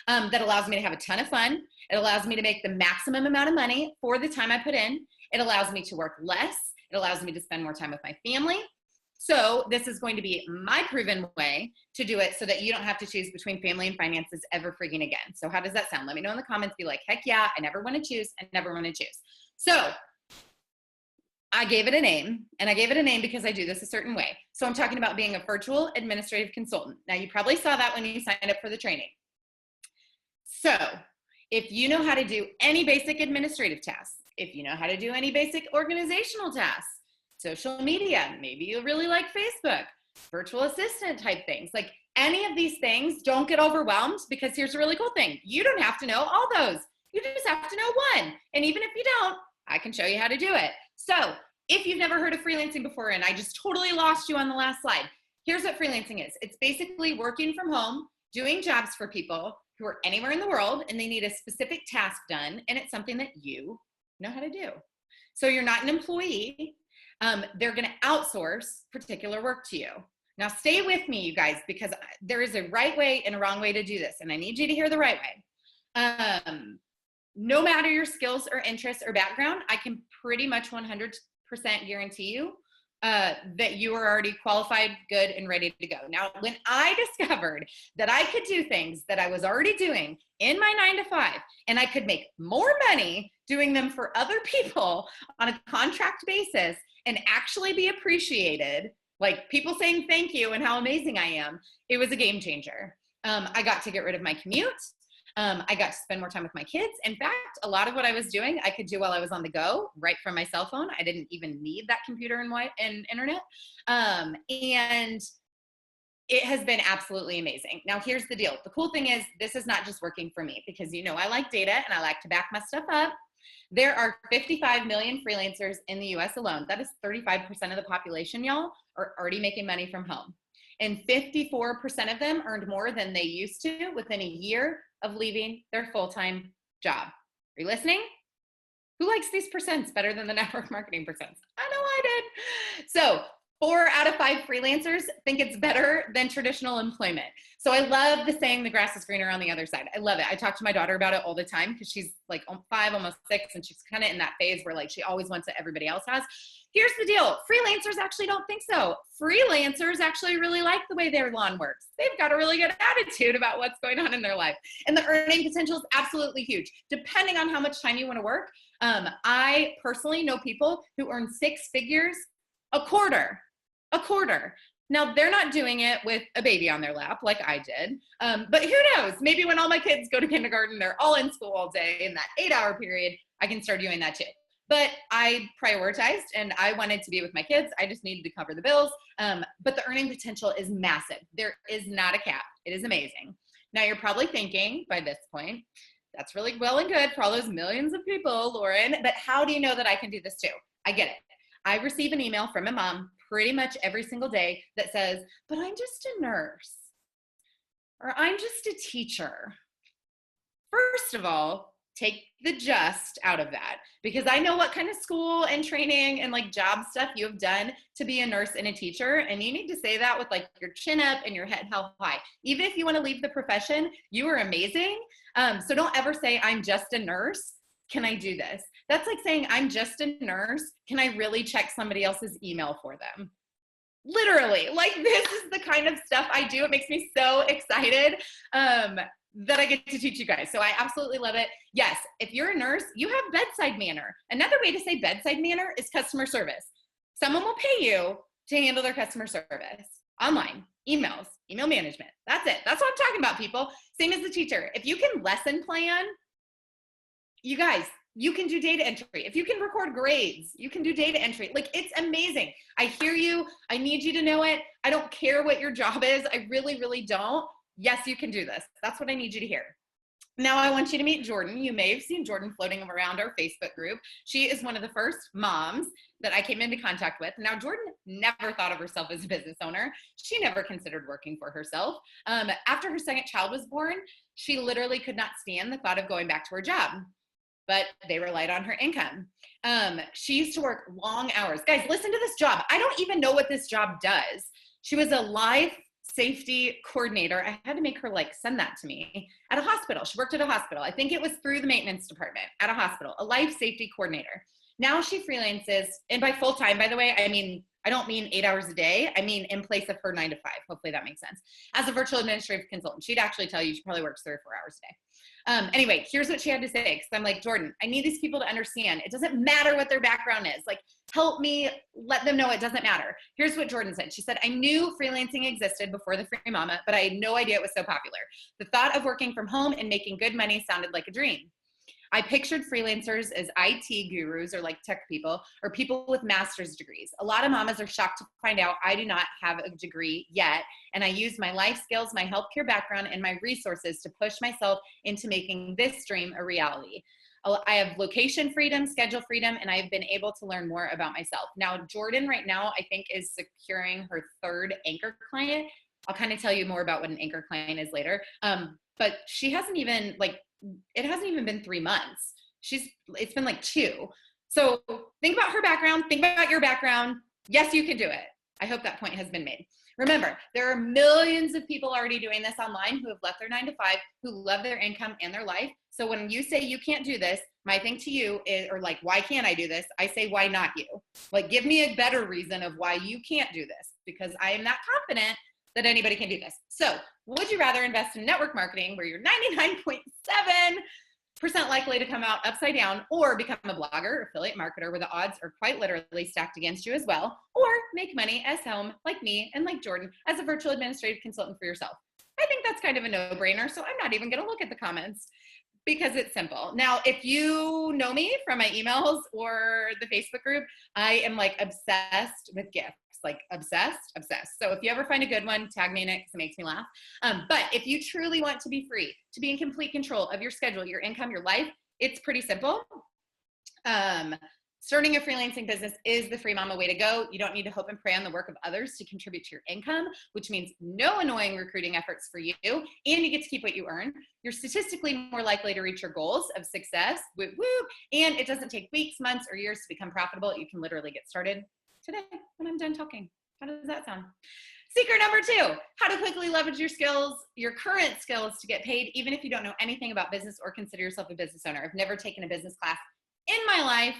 Speaker 1: that allows me to have a ton of fun. It allows me to make the maximum amount of money for the time I put in. It allows me to work less. It allows me to spend more time with my family. So this is going to be my proven way to do it so that you don't have to choose between family and finances ever freaking again. So how does that sound? Let me know in the comments. Be like, heck yeah, I never want to choose. I never want to choose. So I gave it a name, and I gave it a name because I do this a certain way. So I'm talking about being a virtual administrative consultant. Now, you probably saw that when you signed up for the training. So if you know how to do any basic administrative tasks, if you know how to do any basic organizational tasks, social media, maybe you really like Facebook, virtual assistant type things, like any of these things, don't get overwhelmed because here's a really cool thing. You don't have to know all those. You just have to know one. And even if you don't, I can show you how to do it. So if you've never heard of freelancing before, and I just totally lost you on the last slide, here's what freelancing is. It's basically working from home, doing jobs for people who are anywhere in the world, and they need a specific task done, and it's something that you know how to do. So you're not an employee. They're going to outsource particular work to you. Now stay with me, you guys, because there is a right way and a wrong way to do this, and I need you to hear the right way. No matter your skills or interests or background, I can pretty much 100% guarantee you that you are already qualified, good, and ready to go. Now, when I discovered that I could do things that I was already doing in my 9 to 5, and I could make more money doing them for other people on a contract basis and actually be appreciated, like people saying thank you and how amazing I am, it was a game changer. I got to get rid of my commute. I got to spend more time with my kids. In fact, a lot of what I was doing, I could do while I was on the go, right from my cell phone. I didn't even need that computer and internet. And it has been absolutely amazing. Now, here's the deal. The cool thing is this is not just working for me because you know I like data and I like to back my stuff up. There are 55 million freelancers in the US alone. That is 35% of the population, y'all, are already making money from home. And 54% of them earned more than they used to within a year of leaving their full-time job. Are you listening? Who likes these percents better than the network marketing percents? I know I did. So 4 out of 5 freelancers think it's better than traditional employment. So I love the saying, the grass is greener on the other side. I love it. I talk to my daughter about it all the time because she's like 5, almost 6, and she's kind of in that phase where like she always wants what everybody else has. Here's the deal. Freelancers actually don't think so. Freelancers actually really like the way their lawn works. They've got a really good attitude about what's going on in their life. And the earning potential is absolutely huge, depending on how much time you want to work. I personally know people who earn 6 figures a quarter. Now, they're not doing it with a baby on their lap like I did, but who knows? Maybe when all my kids go to kindergarten, they're all in school all day in that 8-hour period, I can start doing that too. But I prioritized and I wanted to be with my kids. I just needed to cover the bills. But the earning potential is massive. There is not a cap. It is amazing. Now you're probably thinking by this point, that's really well and good for all those millions of people, Lauren, but how do you know that I can do this too? I get it. I receive an email from a mom pretty much every single day that says, but I'm just a nurse, or I'm just a teacher. First of all, take the just out of that, because I know what kind of school and training and like job stuff you have done to be a nurse and a teacher. And you need to say that with like your chin up and your head held high. Even if you want to leave the profession, you are amazing. So don't ever say, I'm just a nurse. Can I do this? That's like saying, I'm just a nurse. Can I really check somebody else's email for them? Literally, like this is the kind of stuff I do. It makes me so excited. that I get to teach you guys. So I absolutely love it. Yes, if you're a nurse, you have bedside manner. Another way to say bedside manner is customer service. Someone will pay you to handle their customer service online, emails, email management. That's it. That's what I'm talking about, people. Same as the teacher. If you can lesson plan, you guys, you can do data entry. If you can record grades, you can do data entry. Like, it's amazing. I hear you. I need you to know it. I don't care what your job is. I really, really don't. Yes, you can do this. That's what I need you to hear. Now I want you to meet Jordan. You may have seen Jordan floating around our Facebook group. She is one of the first moms that I came into contact with. Now, Jordan never thought of herself as a business owner. She never considered working for herself. After her second child was born, she literally could not stand the thought of going back to her job, but they relied on her income. She used to work long hours. Guys, listen to this job. I don't even know what this job does. She was a life safety coordinator. I had to make her like send that to me at a hospital. She worked at a hospital. I think it was through the maintenance department at a hospital, a life safety coordinator. Now she freelances, and by full time, by the way, I mean, I don't mean 8 hours a day. I mean, in place of her 9 to 5. Hopefully that makes sense. As a virtual administrative consultant, she'd actually tell you she probably works 3 or 4 hours a day. Anyway, here's what she had to say, because I'm like, Jordan, I need these people to understand. It doesn't matter what their background is. Like, help me let them know it doesn't matter. Here's what Jordan said. She said, I knew freelancing existed before the Free Mama, but I had no idea it was so popular. The thought of working from home and making good money sounded like a dream. I pictured freelancers as IT gurus or like tech people or people with master's degrees. A lot of mamas are shocked to find out I do not have a degree yet, and I use my life skills, my healthcare background, and my resources to push myself into making this dream a reality. I have location freedom, schedule freedom, and I've been able to learn more about myself. Now, Jordan right now, I think, is securing her 3rd anchor client. I'll kind of tell you more about what an anchor client is later. But she hasn't even it hasn't even been 3 months. It's been like 2. So think about her background, think about your background. Yes, you can do it. I hope that point has been made. Remember, there are millions of people already doing this online who have left their 9 to 5, who love their income and their life. So when you say you can't do this, my thing to you is, or like, why can't I do this? I say, why not you? Like, give me a better reason of why you can't do this, because I am not confident that anybody can do this. So would you rather invest in network marketing where you're 99.7% likely to come out upside down, or become a blogger, affiliate marketer where the odds are quite literally stacked against you as well, or make money as home like me and like Jordan as a virtual administrative consultant for yourself? I think that's kind of a no-brainer, so I'm not even going to look at the comments because it's simple. Now, if you know me from my emails or the Facebook group, I am like obsessed with gifts. Like obsessed. So if you ever find a good one, tag me in it because it makes me laugh. But if you truly want to be free, to be in complete control of your schedule, your income, your life, it's pretty simple. Starting a freelancing business is the Free Mama way to go. You don't need to hope and pray on the work of others to contribute to your income, which means no annoying recruiting efforts for you, and you get to keep what you earn. You're statistically more likely to reach your goals of success, whoop, whoop, and it doesn't take weeks, months, or years to become profitable. You can literally get started today when I'm done talking. How does that sound? Secret number 2, how to quickly leverage your skills, your current skills, to get paid, even if you don't know anything about business or consider yourself a business owner. I've never taken a business class in my life.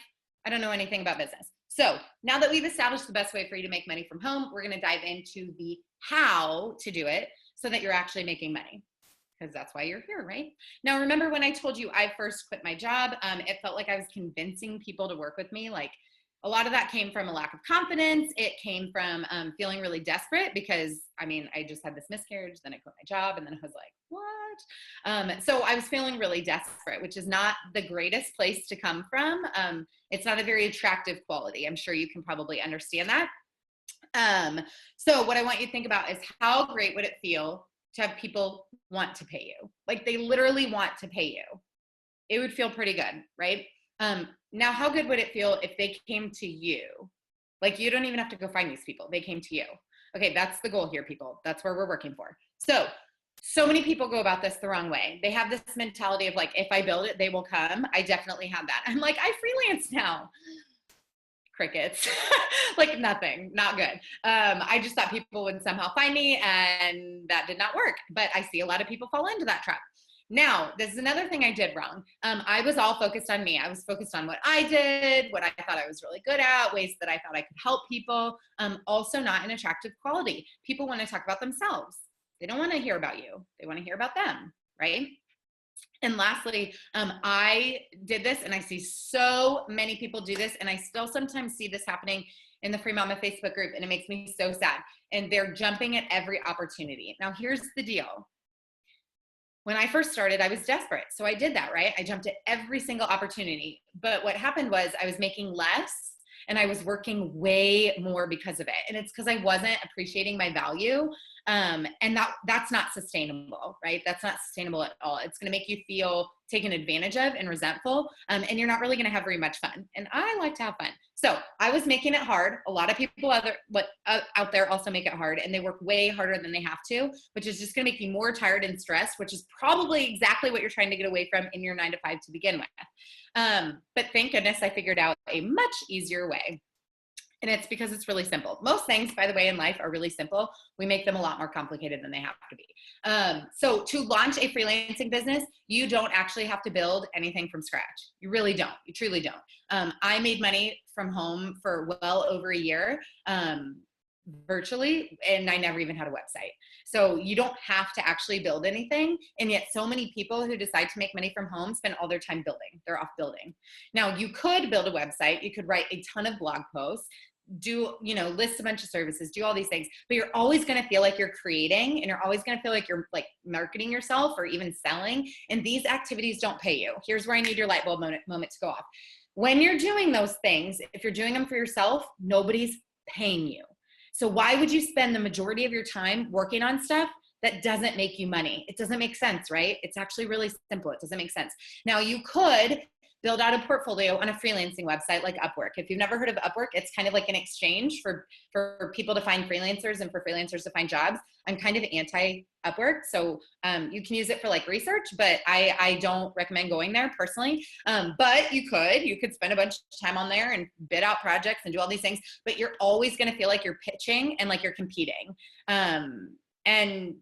Speaker 1: I don't know anything about business. So now that we've established the best way for you to make money from home, we're going to dive into the how to do it so that you're actually making money, because that's why you're here, right? Now, remember when I told you I first quit my job, it felt like I was convincing people to work with me. Like, a lot of that came from a lack of confidence. It came from feeling really desperate because, I mean, I just had this miscarriage, then I quit my job, and then I was like, what? So I was feeling really desperate, which is not the greatest place to come from. It's not a very attractive quality. I'm sure you can probably understand that. So what I want you to think about is, how great would it feel to have people want to pay you? Like, they literally want to pay you. It would feel pretty good, right? Now, how good would it feel if they came to you? Like, you don't even have to go find these people. They came to you. Okay, that's the goal here, people. That's where we're working for. So many people go about this the wrong way. They have this mentality of like, if I build it, they will come. I definitely have that. I'm like, I freelance now. Crickets. Like, nothing, not good. I just thought people would somehow find me, and that did not work. But I see a lot of people fall into that trap. Now, this is another thing I did wrong. I was all focused on me. I was focused on what I did, what I thought I was really good at, ways that I thought I could help people. Also not an attractive quality. People want to talk about themselves. They don't want to hear about you. They want to hear about them, right? And lastly, I did this, and I see so many people do this, and I still sometimes see this happening in the Free Mama Facebook group, and it makes me so sad. And they're jumping at every opportunity. Now, here's the deal. When I first started, I was desperate. So I did that, right? I jumped at every single opportunity. But what happened was I was making less and I was working way more because of it. And it's because I wasn't appreciating my value. And that's not sustainable, right? That's not sustainable at all. It's going to make you feel taken advantage of and resentful. And you're not really going to have very much fun. And I like to have fun. So I was making it hard. A lot of people out there also make it hard, and they work way harder than they have to, which is just going to make you more tired and stressed, which is probably exactly what you're trying to get away from in your 9-to-5 to begin with. But thank goodness I figured out a much easier way. And it's because it's really simple. Most things, by the way, in life are really simple. We make them a lot more complicated than they have to be. So to launch a freelancing business, you don't actually have to build anything from scratch. You really don't. You truly don't. I made money from home for well over a year, virtually, and I never even had a website. So you don't have to actually build anything. And yet so many people who decide to make money from home spend all their time building. They're off building. Now, you could build a website. You could write a ton of blog posts, list a bunch of services, do all these things, but you're always going to feel like you're creating, and you're always going to feel like you're like marketing yourself or even selling. And these activities don't pay you. Here's where I need your light bulb moment to go off. When you're doing those things, if you're doing them for yourself, nobody's paying you. So why would you spend the majority of your time working on stuff that doesn't make you money? It doesn't make sense, right? It's actually really simple. It doesn't make sense. Now, you could build out a portfolio on a freelancing website like Upwork. If you've never heard of Upwork, it's kind of like an exchange for people to find freelancers and for freelancers to find jobs. I'm kind of anti Upwork, so you can use it for like research, but I don't recommend going there personally. But you could spend a bunch of time on there and bid out projects and do all these things, but you're always going to feel like you're pitching and like you're competing. And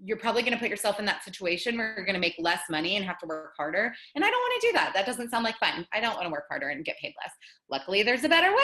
Speaker 1: you're probably going to put yourself in that situation where you're going to make less money and have to work harder. And I don't want to do that. That doesn't sound like fun. I don't want to work harder and get paid less. Luckily, there's a better way.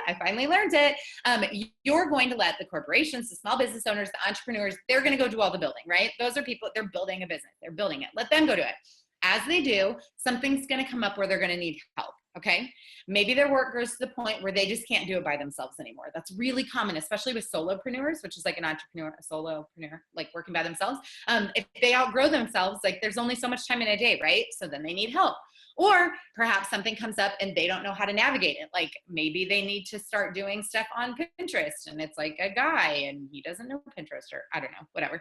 Speaker 1: I finally learned it. You're going to let the corporations, the small business owners, the entrepreneurs, they're going to go do all the building, right? Those are people, they're building a business. They're building it. Let them go do it. As they do, something's going to come up where they're going to need help. Okay. Maybe their work grows to the point where they just can't do it by themselves anymore. That's really common, especially with solopreneurs, which is like an entrepreneur, a solopreneur, like working by themselves. If they outgrow themselves, like there's only so much time in a day, right? So then they need help. Or perhaps something comes up and they don't know how to navigate it. Like maybe they need to start doing stuff on Pinterest, and it's like a guy and he doesn't know Pinterest, or I don't know, whatever.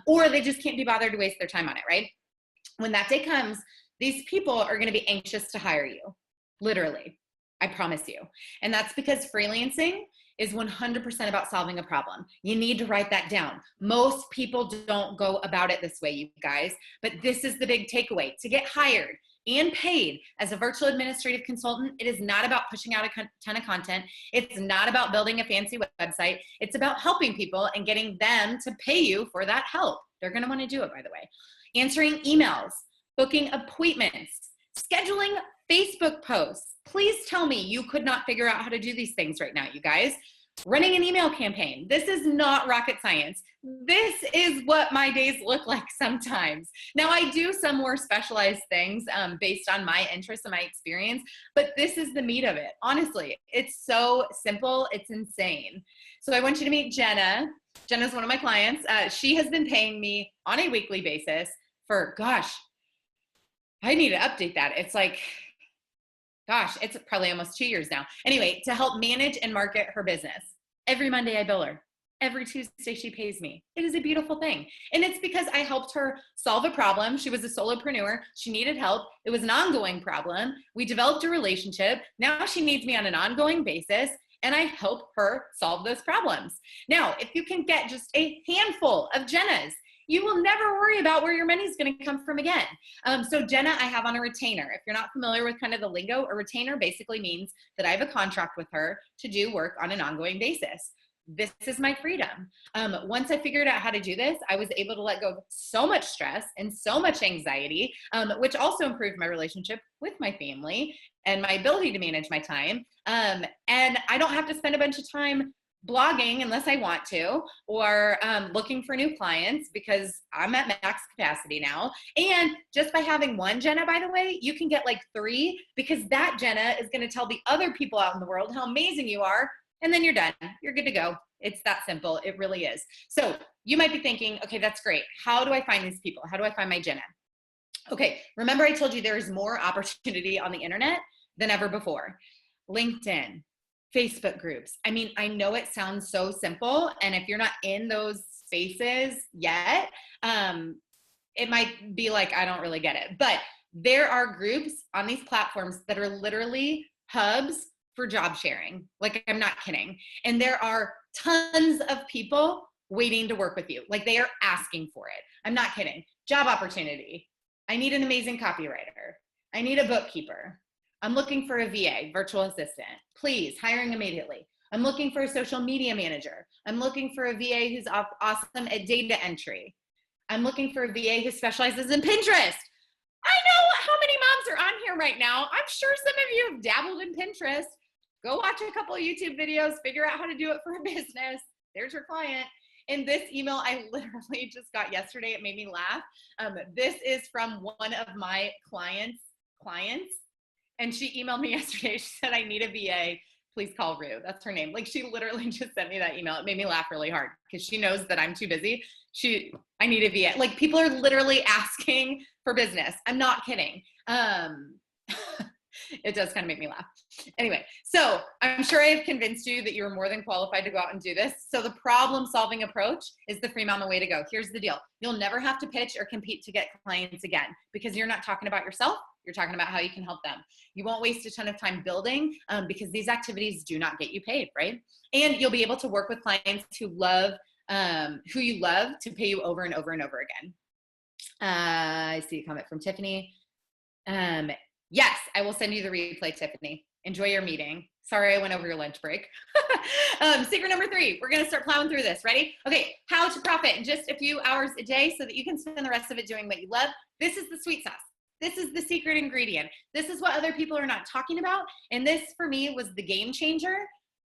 Speaker 1: Or they just can't be bothered to waste their time on it, right? When that day comes, these people are going to be anxious to hire you. Literally, I promise you. And that's because freelancing is 100% about solving a problem. You need to write that down. Most people don't go about it this way, you guys, but this is the big takeaway. To get hired and paid as a virtual administrative consultant, it is not about pushing out a ton of content. It's not about building a fancy website. It's about helping people and getting them to pay you for that help. They're going to want to do it, by the way. Answering emails, booking appointments, scheduling Facebook posts. Please tell me you could not figure out how to do these things right now, you guys. Running an email campaign. This is not rocket science. This is what my days look like sometimes. Now, I do some more specialized things based on my interest and my experience, but this is the meat of it. Honestly, it's so simple. It's insane. So I want you to meet Jenna. Jenna's one of my clients. She has been paying me on a weekly basis for, gosh, I need to update that. It's like, gosh, it's probably almost 2 years now. Anyway, to help manage and market her business. Every Monday I bill her. Every Tuesday she pays me. It is a beautiful thing. And it's because I helped her solve a problem. She was a solopreneur. She needed help. It was an ongoing problem. We developed a relationship. Now she needs me on an ongoing basis, and I help her solve those problems. Now, if you can get just a handful of Jennas, you will never worry about where your money is going to come from again. So Jenna, I have on a retainer. If you're not familiar with kind of the lingo, a retainer basically means that I have a contract with her to do work on an ongoing basis. This is my freedom. Once I figured out how to do this, I was able to let go of so much stress and so much anxiety, which also improved my relationship with my family and my ability to manage my time. And I don't have to spend a bunch of time blogging unless I want to, or looking for new clients because I'm at max capacity now. And just by having one Jenna, by the way, you can get like 3, because that Jenna is going to tell the other people out in the world how amazing you are. And then you're done. You're good to go. It's that simple. It really is. So you might be thinking, okay, that's great. How do I find these people? How do I find my Jenna? Okay, remember I told you there is more opportunity on the internet than ever before. LinkedIn, Facebook groups. I mean, I know it sounds so simple, and if you're not in those spaces yet, it might be like, I don't really get it. But there are groups on these platforms that are literally hubs for job sharing. Like, I'm not kidding. And there are tons of people waiting to work with you. Like, they are asking for it. I'm not kidding. Job opportunity. I need an amazing copywriter. I need a bookkeeper. I'm looking for a VA, virtual assistant. Please, hiring immediately. I'm looking for a social media manager. I'm looking for a VA who's awesome at data entry. I'm looking for a VA who specializes in Pinterest. I know how many moms are on here right now. I'm sure some of you have dabbled in Pinterest. Go watch a couple of YouTube videos, figure out how to do it for a business. There's your client. And this email I literally just got yesterday. It made me laugh. This is from one of my clients. And she emailed me yesterday. She said, I need a VA. Please call Rue. That's her name. Like, she literally just sent me that email. It made me laugh really hard because she knows that I'm too busy. I need a VA. Like, people are literally asking for business. I'm not kidding. It does kind of make me laugh. Anyway, so I'm sure I've convinced you that you're more than qualified to go out and do this. So the problem-solving approach is the Free Mama way to go. Here's the deal. You'll never have to pitch or compete to get clients again, because you're not talking about yourself. You're talking about how you can help them. You won't waste a ton of time building because these activities do not get you paid, right? And you'll be able to work with clients who you love to pay you over and over and over again. I see a comment from Tiffany. Yes, I will send you the replay, Tiffany. Enjoy your meeting. Sorry, I went over your lunch break. Secret number 3, we're gonna start plowing through this. Ready? Okay, how to profit in just a few hours a day so that you can spend the rest of it doing what you love. This is the sweet sauce. This is the secret ingredient. This is what other people are not talking about. And this, for me, was the game changer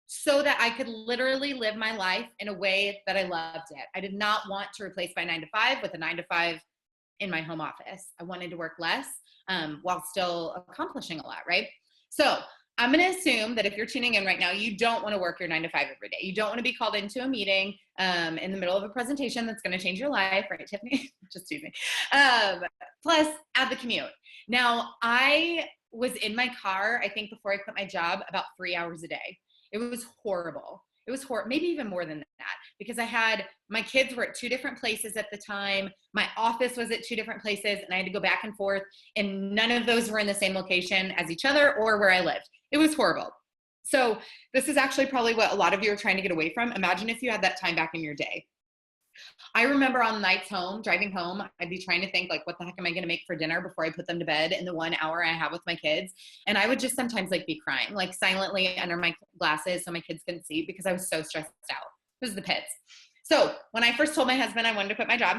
Speaker 1: so that I could literally live my life in a way that I loved it. I did not want to replace my 9-to-5 with a 9-to-5 in my home office. I wanted to work less while still accomplishing a lot, right? So I'm going to assume that if you're tuning in right now, you don't want to work your 9-to-5 every day. You don't want to be called into a meeting in the middle of a presentation that's going to change your life, right, Tiffany? Just teasing. Plus, add the commute. Now, I was in my car, I think before I quit my job, about 3 hours a day. It was horrible. It was horrible, maybe even more than that, because my kids were at 2 different places at the time. My office was at 2 different places, and I had to go back and forth, and none of those were in the same location as each other or where I lived. It was horrible. So this is actually probably what a lot of you are trying to get away from. Imagine if you had that time back in your day. I remember on nights home, driving home, I'd be trying to think, like, what the heck am I going to make for dinner before I put them to bed in the 1 hour I have with my kids? And I would just sometimes be crying, like silently under my glasses so my kids couldn't see, because I was so stressed out. It was the pits. So when I first told my husband I wanted to quit my job,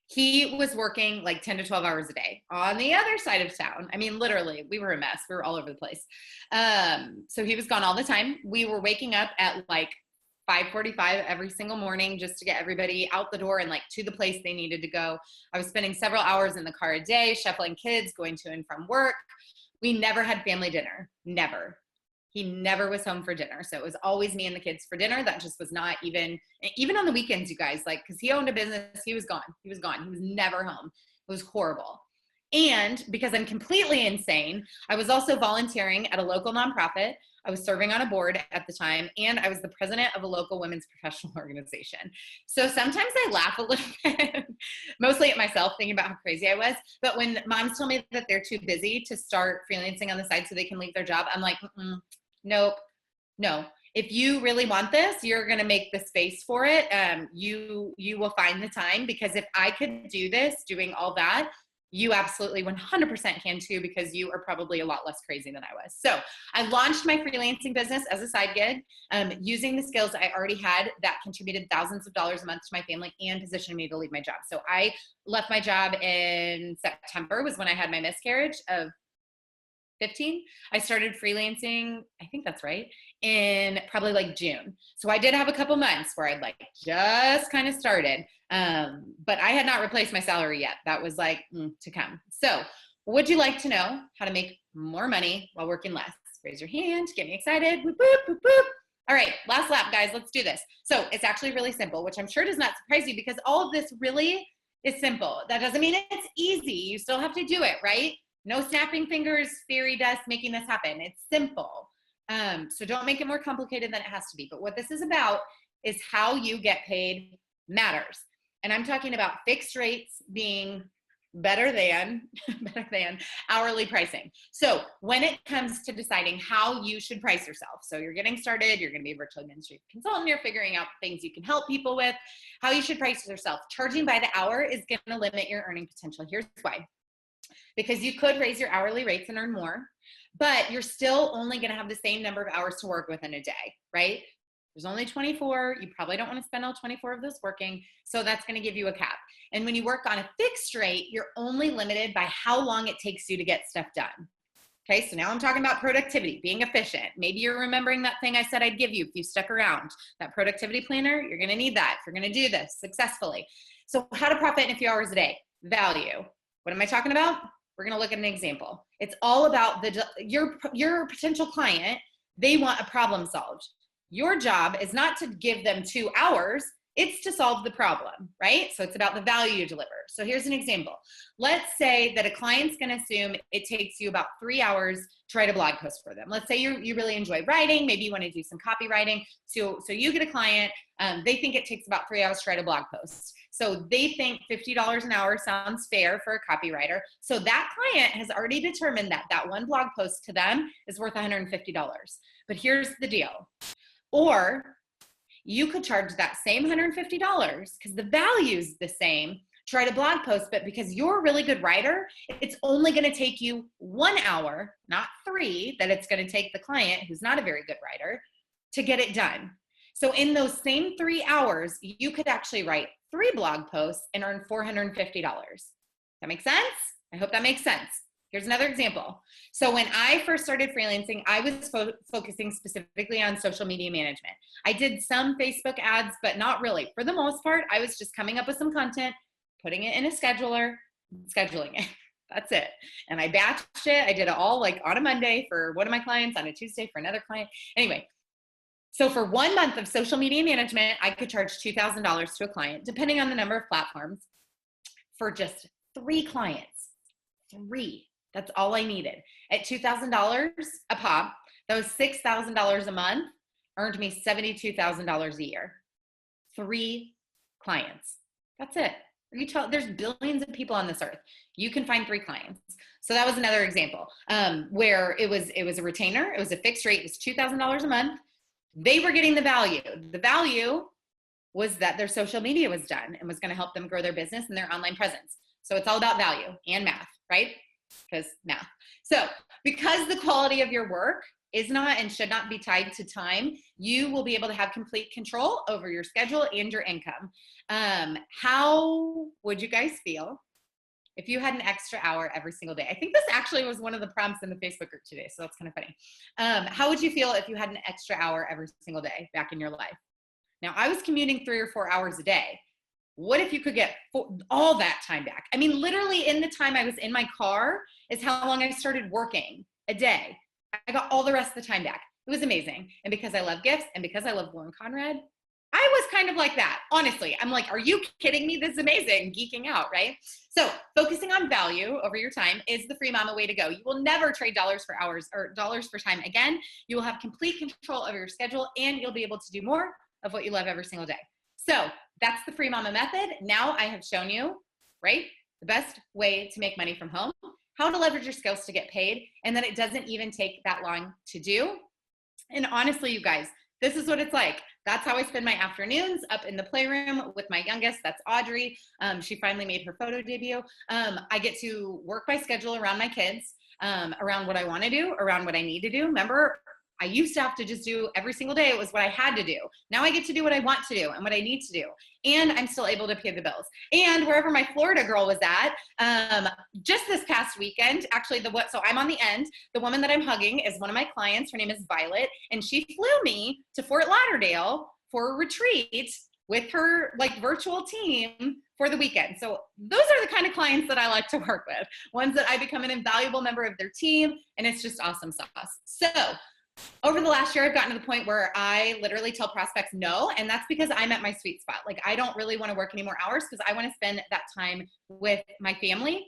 Speaker 1: he was working like 10 to 12 hours a day on the other side of town. I mean, literally, we were a mess. We were all over the place. So he was gone all the time. We were waking up at like 5:45 every single morning just to get everybody out the door and to the place they needed to go. I was spending several hours in the car a day, shuffling kids, going to and from work. We never had family dinner. Never. He never was home for dinner. So it was always me and the kids for dinner. That just was not even on the weekends, you guys, because he owned a business, he was gone. He was never home. It was horrible. And because I'm completely insane, I was also volunteering at a local nonprofit. I was serving on a board at the time, and I was the president of a local women's professional organization. So sometimes I laugh a little bit, mostly at myself, thinking about how crazy I was. But when moms tell me that they're too busy to start freelancing on the side so they can leave their job, I'm like, nope, no. If you really want this, you're going to make the space for it. You will find the time, because if I could do this, doing all that, you absolutely 100% can too, because you are probably a lot less crazy than I was. So I launched my freelancing business as a side gig, using the skills I already had that contributed thousands of dollars a month to my family and positioned me to leave my job. So I left my job in September, was when I had my miscarriage of 15. I started freelancing, I think that's right, in probably like June. So I did have a couple months where I'd like just kind of started, but I had not replaced my salary yet. That was like to come. So would you like to know how to make more money while working less? Raise your hand, get me excited. Boop, boop, boop, boop. All right, last lap, guys, let's do this. So it's actually really simple, which I'm sure does not surprise you because all of this really is simple. That doesn't mean it's easy. You still have to do it, right? No snapping fingers, fairy dust, making this happen. It's simple. So don't make it more complicated than it has to be. But what this is about is how you get paid matters. And I'm talking about fixed rates being better than hourly pricing. So when it comes to deciding how you should price yourself, so you're getting started, you're going to be a virtual administrative consultant, you're figuring out things you can help people with, how you should price yourself. Charging by the hour is going to limit your earning potential. Here's why. Because you could raise your hourly rates and earn more, but you're still only going to have the same number of hours to work within a day, right? There's only 24. You probably don't want to spend all 24 of those working. So that's going to give you a cap. And when you work on a fixed rate, you're only limited by how long it takes you to get stuff done. Okay, so now I'm talking about productivity, being efficient. Maybe you're remembering that thing I said I'd give you if you stuck around. That productivity planner, you're going to need that if you're going to do this successfully. So how to profit in a few hours a day? Value. What am I talking about? We're going to look at an example. It's all about your potential client. They want a problem solved. Your job is not to give them 2 hours, it's to solve the problem, right? So it's about the value you deliver. So here's an example. Let's say that a client's gonna assume it takes you about 3 hours to write a blog post for them. Let's say you really enjoy writing, maybe you wanna do some copywriting. So you get a client, they think it takes about 3 hours to write a blog post. So they think $50 an hour sounds fair for a copywriter. So that client has already determined that that one blog post to them is worth $150. But here's the deal. Or you could charge that same $150 because the value's the same to write a blog post, but because you're a really good writer, it's only going to take you 1 hour, not 3, that it's going to take the client who's not a very good writer to get it done. So in those same 3 hours, you could actually write 3 blog posts and earn $450. That make sense? I hope that makes sense. Here's another example. So when I first started freelancing, I was focusing specifically on social media management. I did some Facebook ads, but not really. For the most part, I was just coming up with some content, putting it in a scheduler, scheduling it. That's it. And I batched it. I did it all like on a Monday for one of my clients, on a Tuesday for another client. Anyway, so for 1 month of social media management, I could charge $2,000 to a client, depending on the number of platforms, for just 3 clients. 3. That's all I needed. At $2,000 a pop, that was $6,000 a month, earned me $72,000 a year. 3 clients. That's it. There's billions of people on this earth. You can find 3 clients. So that was another example where it was a retainer. It was a fixed rate. It was $2,000 a month. They were getting the value. The value was that their social media was done and was going to help them grow their business and their online presence. So it's all about value and math, right? Because math. So because the quality of your work is not and should not be tied to time, you will be able to have complete control over your schedule and your income. How would you guys feel if you had an extra hour every single day? I think this actually was one of the prompts in the Facebook group today, so that's kind of funny. How would you feel if you had an extra hour every single day back in your life? Now, I was commuting 3 or 4 hours a day. What if you could get all that time back? I mean, literally in the time I was in my car is how long I started working a day. I got all the rest of the time back. It was amazing. And because I love gifts and because I love Lauren Conrad, I was kind of like that. Honestly, I'm like, are you kidding me? This is amazing. Geeking out, right? So focusing on value over your time is the free mama way to go. You will never trade dollars for hours or dollars for time again. You will have complete control over your schedule and you'll be able to do more of what you love every single day. So that's the free mama method. Now I have shown you, right, the best way to make money from home, how to leverage your skills to get paid, and that it doesn't even take that long to do. And honestly, you guys, this is what it's like. That's how I spend my afternoons, up in the playroom with my youngest. That's Audrey. She finally made her photo debut. I get to work by schedule around my kids, around what I want to do, around what I need to do. Remember, I used to have to just do every single day. It was what I had to do. Now I get to do what I want to do and what I need to do. And I'm still able to pay the bills. And wherever my Florida girl was at, just this past weekend, actually so I'm on the end. The woman that I'm hugging is one of my clients. Her name is Violet. And she flew me to Fort Lauderdale for a retreat with her like virtual team for the weekend. So those are the kind of clients that I like to work with, ones that I become an invaluable member of their team, and it's just awesome sauce. So over the last year, I've gotten to the point where I literally tell prospects no, and that's because I'm at my sweet spot. Like I don't really want to work any more hours because I want to spend that time with my family,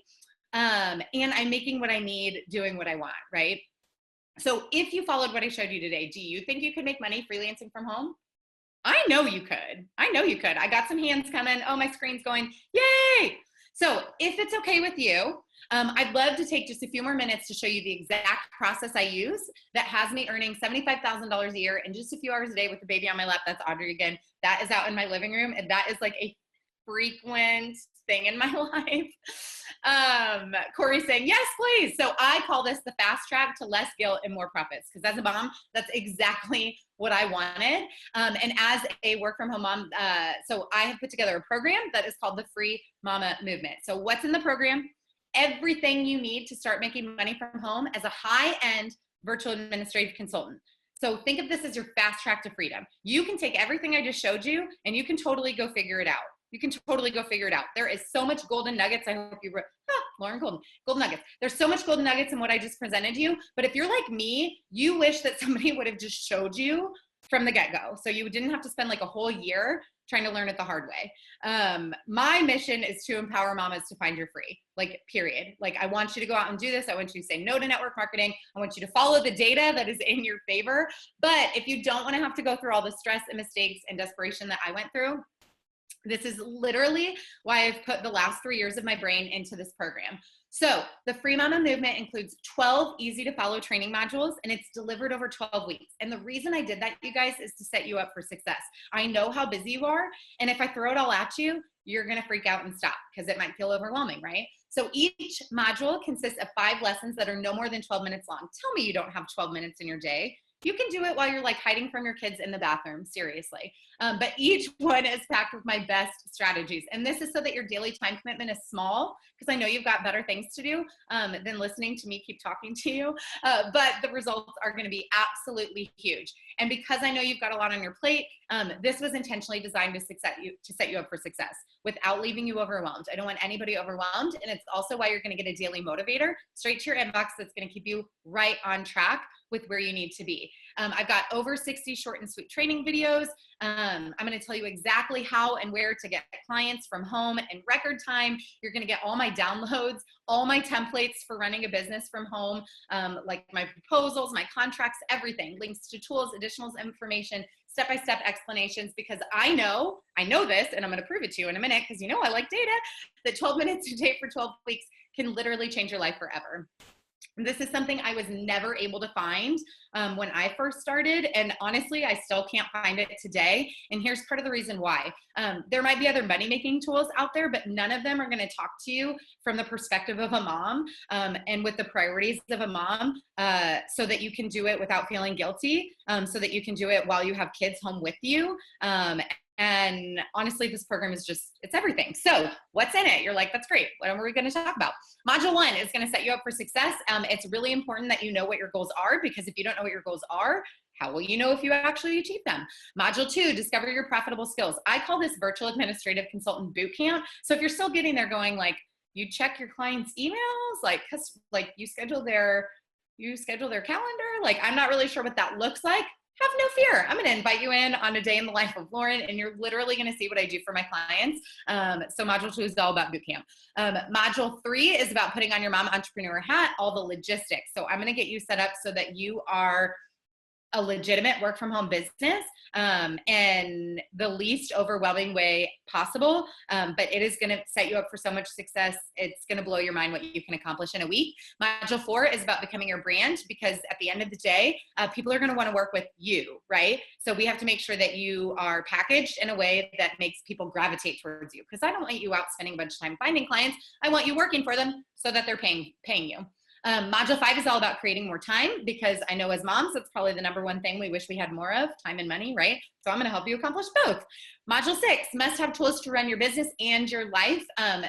Speaker 1: and I'm making what I need, doing what I want, right? So if you followed what I showed you today, do you think you could make money freelancing from home? I know you could. I know you could. I got some hands coming. Oh, my screen's going. Yay! So if it's okay with you, I'd love to take just a few more minutes to show you the exact process I use that has me earning $75,000 a year in just a few hours a day with the baby on my lap. That's Audrey again. That is out in my living room, and that is like a frequent thing in my life. Corey's saying, yes, please. So I call this the fast track to less guilt and more profits, because as a mom, that's exactly what I wanted. And as a work from home mom, so I have put together a program that is called the Free Mama Movement. So what's in the program? Everything you need to start making money from home as a high-end virtual administrative consultant. So think of this as your fast track to freedom. You can take everything I just showed you and you can totally go figure it out. You can totally go figure it out. There is so much golden nuggets. I hope you wrote, Lauren Golden nuggets. There's so much golden nuggets in what I just presented you. But if you're like me, you wish that somebody would have just showed you from the get-go. So you didn't have to spend like a whole year trying to learn it the hard way. My mission is to empower mamas to find your free, like period. Like I want you to go out and do this. I want you to say no to network marketing. I want you to follow the data that is in your favor. But if you don't want to have to go through all the stress and mistakes and desperation that I went through, this is literally why I've put the last 3 years of my brain into this program. So the Free Mama Movement includes 12 easy to follow training modules, and it's delivered over 12 weeks. And the reason I did that, you guys, is to set you up for success. I know how busy you are. And if I throw it all at you, you're going to freak out and stop because it might feel overwhelming, right? So each module consists of 5 lessons that are no more than 12 minutes long. Tell me you don't have 12 minutes in your day. You can do it while you're like hiding from your kids in the bathroom, seriously. But each one is packed with my best strategies. And this is so that your daily time commitment is small, because I know you've got better things to do than listening to me keep talking to you. But the results are going to be absolutely huge. And because I know you've got a lot on your plate, this was intentionally designed to set you up for success without leaving you overwhelmed. I don't want anybody overwhelmed. And it's also why you're going to get a daily motivator straight to your inbox that's going to keep you right on track with where you need to be. I've got over 60 short and sweet training videos. I'm going to tell you exactly how and where to get clients from home in record time. You're going to get all my downloads, all my templates for running a business from home, like my proposals, my contracts, everything, links to tools, additional information, step-by-step explanations, because I know this, and I'm going to prove it to you in a minute, because you know I like data, that 12 minutes a day for 12 weeks can literally change your life forever. This is something I was never able to find when I first started. And honestly, I still can't find it today. And here's part of the reason why. There might be other money-making tools out there, but none of them are going to talk to you from the perspective of a mom and with the priorities of a mom so that you can do it without feeling guilty, so that you can do it while you have kids home with you. And honestly, this program is it's everything. So what's in it? You're like, that's great. What are we going to talk about? Module 1 is going to set you up for success. It's really important that you know what your goals are, because if you don't know what your goals are, how will you know if you actually achieve them? Module 2, discover your profitable skills. I call this virtual administrative consultant boot camp. So if you're still getting there going like, you check your clients' emails, like you schedule their calendar. Like, I'm not really sure what that looks like. Have no fear. I'm going to invite you in on a day in the life of Lauren, and you're literally going to see what I do for my clients. So module 2 is all about bootcamp. Module 3 is about putting on your mom entrepreneur hat, all the logistics. So I'm going to get you set up so that you are a legitimate work from home business in the least overwhelming way possible. But it is going to set you up for so much success. It's going to blow your mind what you can accomplish in a week. Module 4 is about becoming your brand, because at the end of the day, people are going to want to work with you, right? So we have to make sure that you are packaged in a way that makes people gravitate towards you, because I don't want you out spending a bunch of time finding clients. I want you working for them so that they're paying you. Module 5 is all about creating more time, because I know as moms, that's probably the number one thing we wish we had more of, time and money, right? So I'm going to help you accomplish both. Module 6, must have tools to run your business and your life.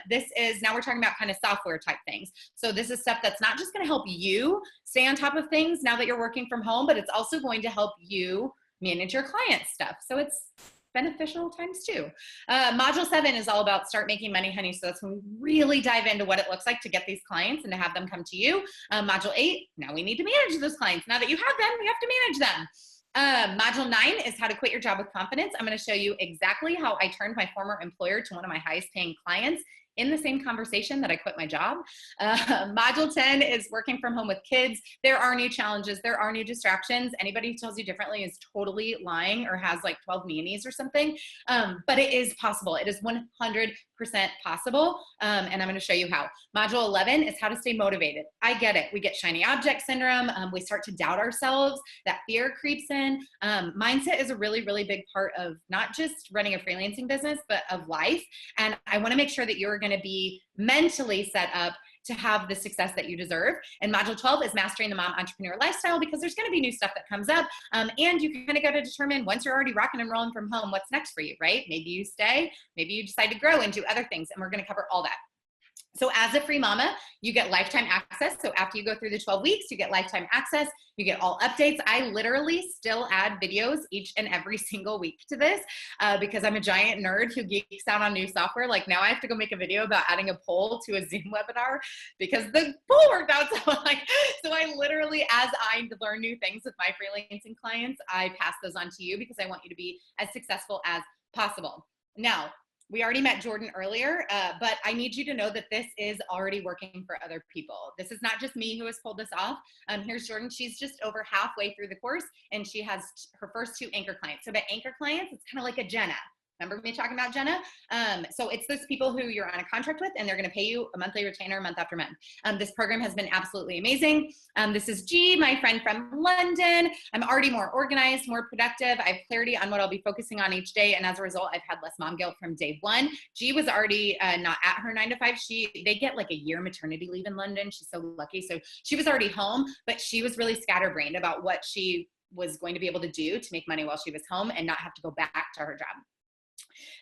Speaker 1: This is, now we're talking about kind of software type things. So this is stuff that's not just going to help you stay on top of things now that you're working from home, but it's also going to help you manage your client stuff. So it's beneficial times two. Module 7 is all about start making money, honey. So that's when we really dive into what it looks like to get these clients and to have them come to you. Module 8, now we need to manage those clients. Now that you have them, we have to manage them. Module 9 is how to quit your job with confidence. I'm going to show you exactly how I turned my former employer to one of my highest paying clients in the same conversation that I quit my job. Module 10 is working from home with kids. There are new challenges. There are new distractions. Anybody who tells you differently is totally lying or has like 12 nannies or something. But it is possible. It is 100% possible. And I'm going to show you how. Module 11 is how to stay motivated. I get it. We get shiny object syndrome. We start to doubt ourselves. That fear creeps in. Mindset is a really, really big part of not just running a freelancing business, but of life. And I want to make sure that you're going to be mentally set up to have the success that you deserve. And module 12 is mastering the mom entrepreneur lifestyle, because there's going to be new stuff that comes up. And you kind of got to determine, once you're already rocking and rolling from home, what's next for you, right? Maybe you stay, maybe you decide to grow and do other things. And we're going to cover all that. So as a free mama, you get lifetime access. So after you go through the 12 weeks, you get lifetime access. You get all updates. I literally still add videos each and every single week to this because I'm a giant nerd who geeks out on new software. Like now I have to go make a video about adding a poll to a Zoom webinar because the poll worked out. So I literally, as I learn new things with my freelancing clients, I pass those on to you because I want you to be as successful as possible. Now, we already met Jordan earlier, but I need you to know that this is already working for other people. This is not just me who has pulled this off. Here's Jordan. She's just over halfway through the course, and she has her first 2 anchor clients. So by anchor clients, it's kind of like a Jenna. Remember me talking about Jenna? So it's those people who you're on a contract with, and they're going to pay you a monthly retainer month after month. This program has been absolutely amazing. This is G, my friend from London. I'm already more organized, more productive. I have clarity on what I'll be focusing on each day. And as a result, I've had less mom guilt from day one. G was already not at her 9 to 5. They get like a year maternity leave in London. She's so lucky. So she was already home, but she was really scatterbrained about what she was going to be able to do to make money while she was home and not have to go back to her job.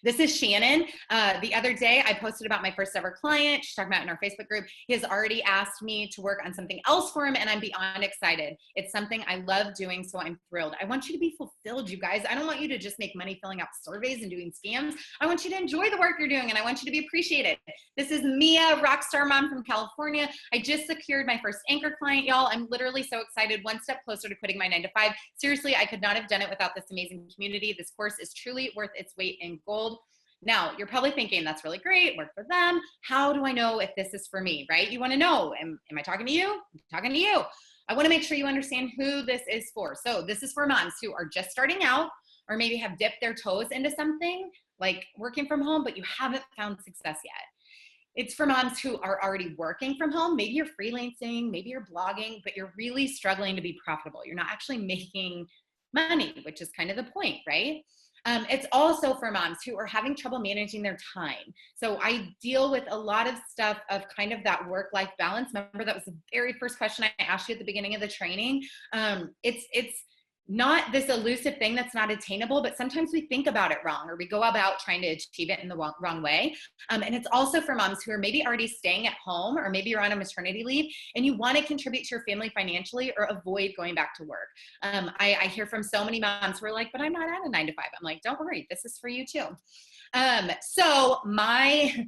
Speaker 1: This is Shannon. The other day I posted about my first ever client. She's talking about in our Facebook group. He has already asked me to work on something else for him, and I'm beyond excited. It's something I love doing, so I'm thrilled. I want you to be fulfilled, you guys. I don't want you to just make money filling out surveys and doing scams. I want you to enjoy the work you're doing, and I want you to be appreciated. This is Mia, rockstar mom from California. I just secured my first anchor client, y'all. I'm literally so excited. One step closer to quitting my 9 to 5. Seriously, I could not have done it without this amazing community. This course is truly worth its weight in gold. Now, you're probably thinking, that's really great, work for them. How do I know if this is for me, right? You want to know, am I talking to you? I'm talking to you. I want to make sure you understand who this is for. So this is for moms who are just starting out or maybe have dipped their toes into something like working from home, but you haven't found success yet. It's for moms who are already working from home. Maybe you're freelancing, maybe you're blogging, but you're really struggling to be profitable. You're not actually making money, which is kind of the point, right? It's also for moms who are having trouble managing their time. So I deal with a lot of stuff of kind of that work-life balance. Remember, that was the very first question I asked you at the beginning of the training. It's not this elusive thing that's not attainable, but sometimes we think about it wrong, or we go about trying to achieve it in the wrong way. And it's also for moms who are maybe already staying at home, or maybe you're on a maternity leave and you want to contribute to your family financially or avoid going back to work. I hear from so many moms who are like, but I'm not at a 9 to 5. I'm like, don't worry, this is for you too. So my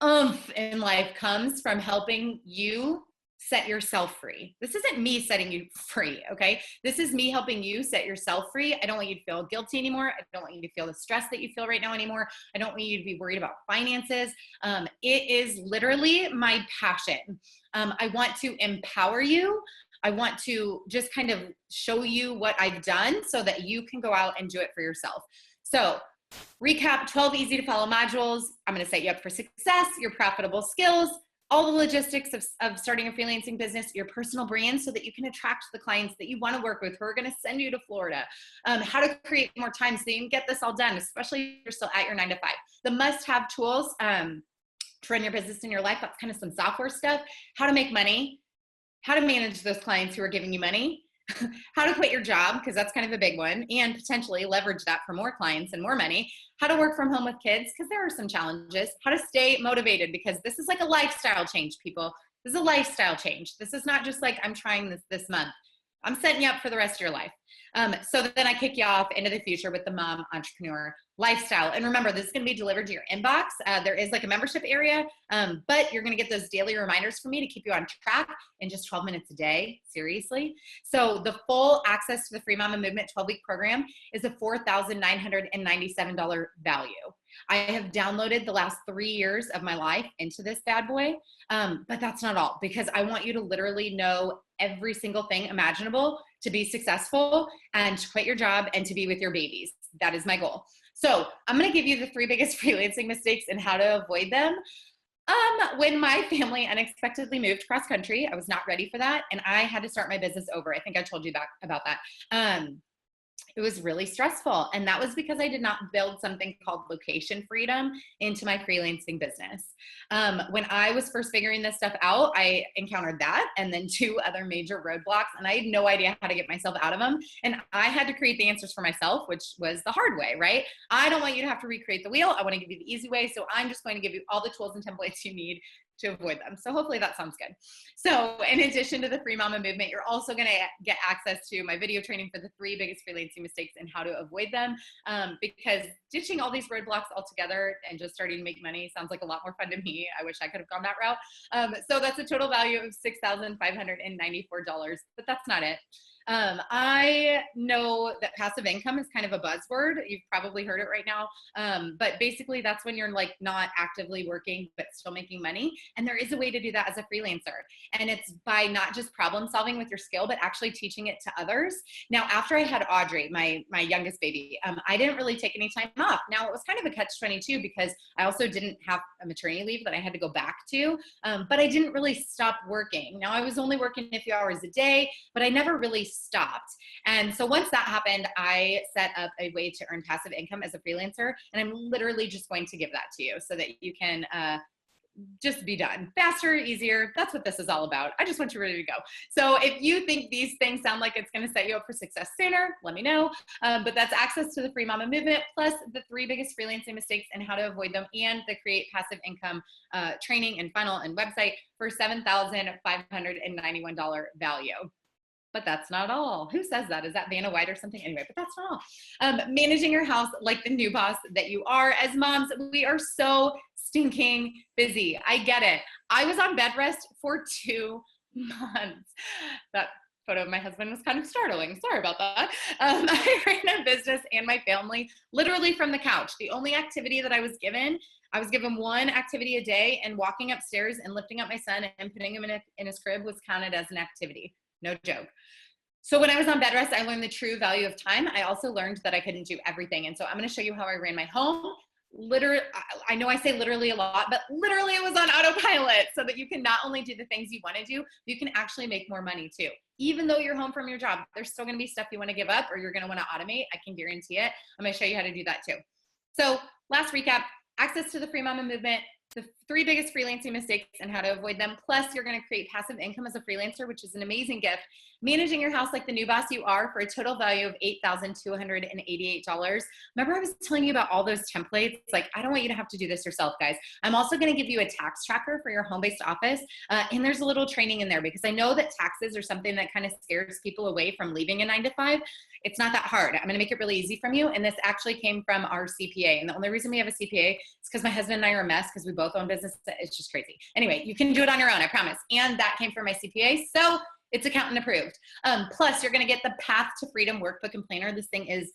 Speaker 1: oomph in life comes from helping you set yourself free. This isn't me setting you free, okay? This is me helping you set yourself free. I don't want you to feel guilty anymore. I don't want you to feel the stress that you feel right now anymore. I don't want you to be worried about finances. It is literally my passion. I want to empower you. I want to just kind of show you what I've done so that you can go out and do it for yourself. So recap, 12 easy to follow modules. I'm going to set you up for success, your profitable skills, all the logistics of starting a freelancing business, your personal brand, so that you can attract the clients that you want to work with who are going to send you to Florida, how to create more time so you can get this all done, especially if you're still at your 9 to 5. The must-have tools, to run your business in your life. That's kind of some software stuff, how to make money, how to manage those clients who are giving you money, how to quit your job, because that's kind of a big one, and potentially leverage that for more clients and more money, how to work from home with kids, because there are some challenges, how to stay motivated, because this is like a lifestyle change, people. This is a lifestyle change. This is not just like, I'm trying this month. I'm setting you up for the rest of your life. So then I kick you off into the future with the Mom Entrepreneur Lifestyle. And remember, this is going to be delivered to your inbox. There is like a membership area, but you're going to get those daily reminders from me to keep you on track in just 12 minutes a day. Seriously. So the full access to the Free Mama Movement 12-week program is a $4,997 value. I have downloaded the last 3 years of my life into this bad boy. But that's not all, because I want you to literally know every single thing imaginable to be successful and to quit your job and to be with your babies. That is my goal. So I'm going to give you the 3 biggest freelancing mistakes and how to avoid them. When my family unexpectedly moved cross country, I was not ready for that. And I had to start my business over. I think I told you about that. It was really stressful. And that was because I did not build something called location freedom into my freelancing business. When I was first figuring this stuff out, I encountered that and then 2 other major roadblocks, and I had no idea how to get myself out of them. And I had to create the answers for myself, which was the hard way, right? I don't want you to have to recreate the wheel. I want to give you the easy way. So I'm just going to give you all the tools and templates you need to avoid them. So hopefully that sounds good. So in addition to the Free Mama Movement, you're also going to get access to my video training for the 3 biggest freelancing mistakes and how to avoid them. Because ditching all these roadblocks altogether and just starting to make money sounds like a lot more fun to me. I wish I could have gone that route. So that's a total value of $6,594, but that's not it. I know that passive income is kind of a buzzword. You've probably heard it right now. But basically that's when you're like not actively working, but still making money. And there is a way to do that as a freelancer. And it's by not just problem solving with your skill, but actually teaching it to others. Now, after I had Audrey, my youngest baby, I didn't really take any time off. Now it was kind of a catch-22 because I also didn't have a maternity leave that I had to go back to, but I didn't really stop working. Now I was only working a few hours a day, but I never really stopped. And so once that happened, I set up a way to earn passive income as a freelancer. And I'm literally just going to give that to you so that you can just be done faster, easier. That's what this is all about. I just want you ready to go. So if you think these things sound like it's going to set you up for success sooner, let me know. But that's access to the Free Mama Movement, plus the 3 biggest freelancing mistakes and how to avoid them, and the Create Passive Income training and funnel and website for $7,591 value. But that's not all. Who says that? Is that Vanna White or something? Anyway, but that's not all. Managing your house like the new boss that you are. As moms, we are so stinking busy. I get it. I was on bed rest for 2 months. That photo of my husband was kind of startling. Sorry about that. I ran a business and my family literally from the couch. The only activity that I was given 1 activity a day, and walking upstairs and lifting up my son and putting him in his crib was counted as an activity. No joke. So when I was on bed rest, I learned the true value of time. I also learned that I couldn't do everything. And so I'm going to show you how I ran my home. Literally, I know I say literally a lot, but literally it was on autopilot, so that you can not only do the things you want to do, you can actually make more money too. Even though you're home from your job, there's still going to be stuff you want to give up or you're going to want to automate. I can guarantee it. I'm going to show you how to do that too. So last recap, access to the Free Mama Movement, the 3 biggest freelancing mistakes and how to avoid them. Plus, you're going to create passive income as a freelancer, which is an amazing gift. Managing your house like the new boss you are for a total value of $8,288. Remember I was telling you about all those templates? Like, I don't want you to have to do this yourself, guys. I'm also going to give you a tax tracker for your home-based office. And there's a little training in there because I know that taxes are something that kind of scares people away from leaving a 9-to-5. It's not that hard. I'm going to make it really easy from you. And this actually came from our CPA. And the only reason we have a CPA is because my husband and I are a mess because we both own businesses. It's just crazy. Anyway, you can do it on your own, I promise. And that came from my CPA. So it's accountant approved. Plus, you're going to get the Path to Freedom workbook and planner. This thing is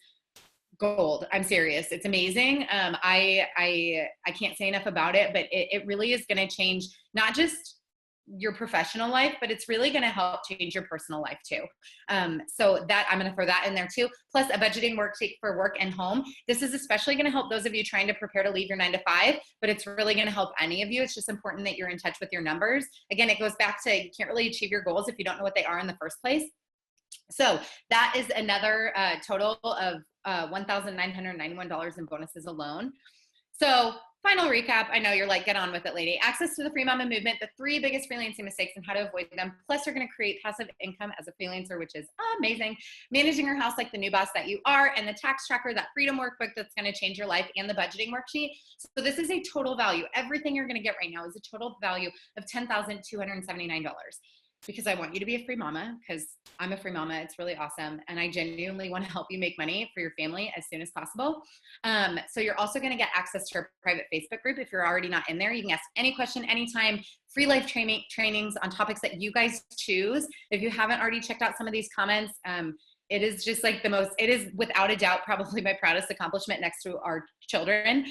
Speaker 1: gold. I'm serious. It's amazing. I can't say enough about it, but it really is going to change not just your professional life, but it's really going to help change your personal life too. So that I'm going to throw that in there too. Plus a budgeting worksheet for work and home. This is especially going to help those of you trying to prepare to leave your 9-to-5, but it's really going to help any of you. It's just important that you're in touch with your numbers. Again, it goes back to you can't really achieve your goals if you don't know what they are in the first place. So that is another total of $1,991 in bonuses alone. So final recap. I know you're like, get on with it, lady. Access to the Free Mama movement, the 3 biggest freelancing mistakes and how to avoid them. Plus, you're going to create passive income as a freelancer, which is amazing. Managing your house like the new boss that you are, and the tax tracker, that freedom workbook that's going to change your life, and the budgeting worksheet. So this is a total value. Everything you're going to get right now is a total value of $10,279. Because I want you to be a free mama, because I'm a free mama. It's really awesome. And I genuinely want to help you make money for your family as soon as possible. So you're also going to get access to our private Facebook group. If you're already not in there, you can ask any question, anytime. Free life trainings on topics that you guys choose. If you haven't already checked out some of these comments, it is just like it is without a doubt, probably my proudest accomplishment next to our children.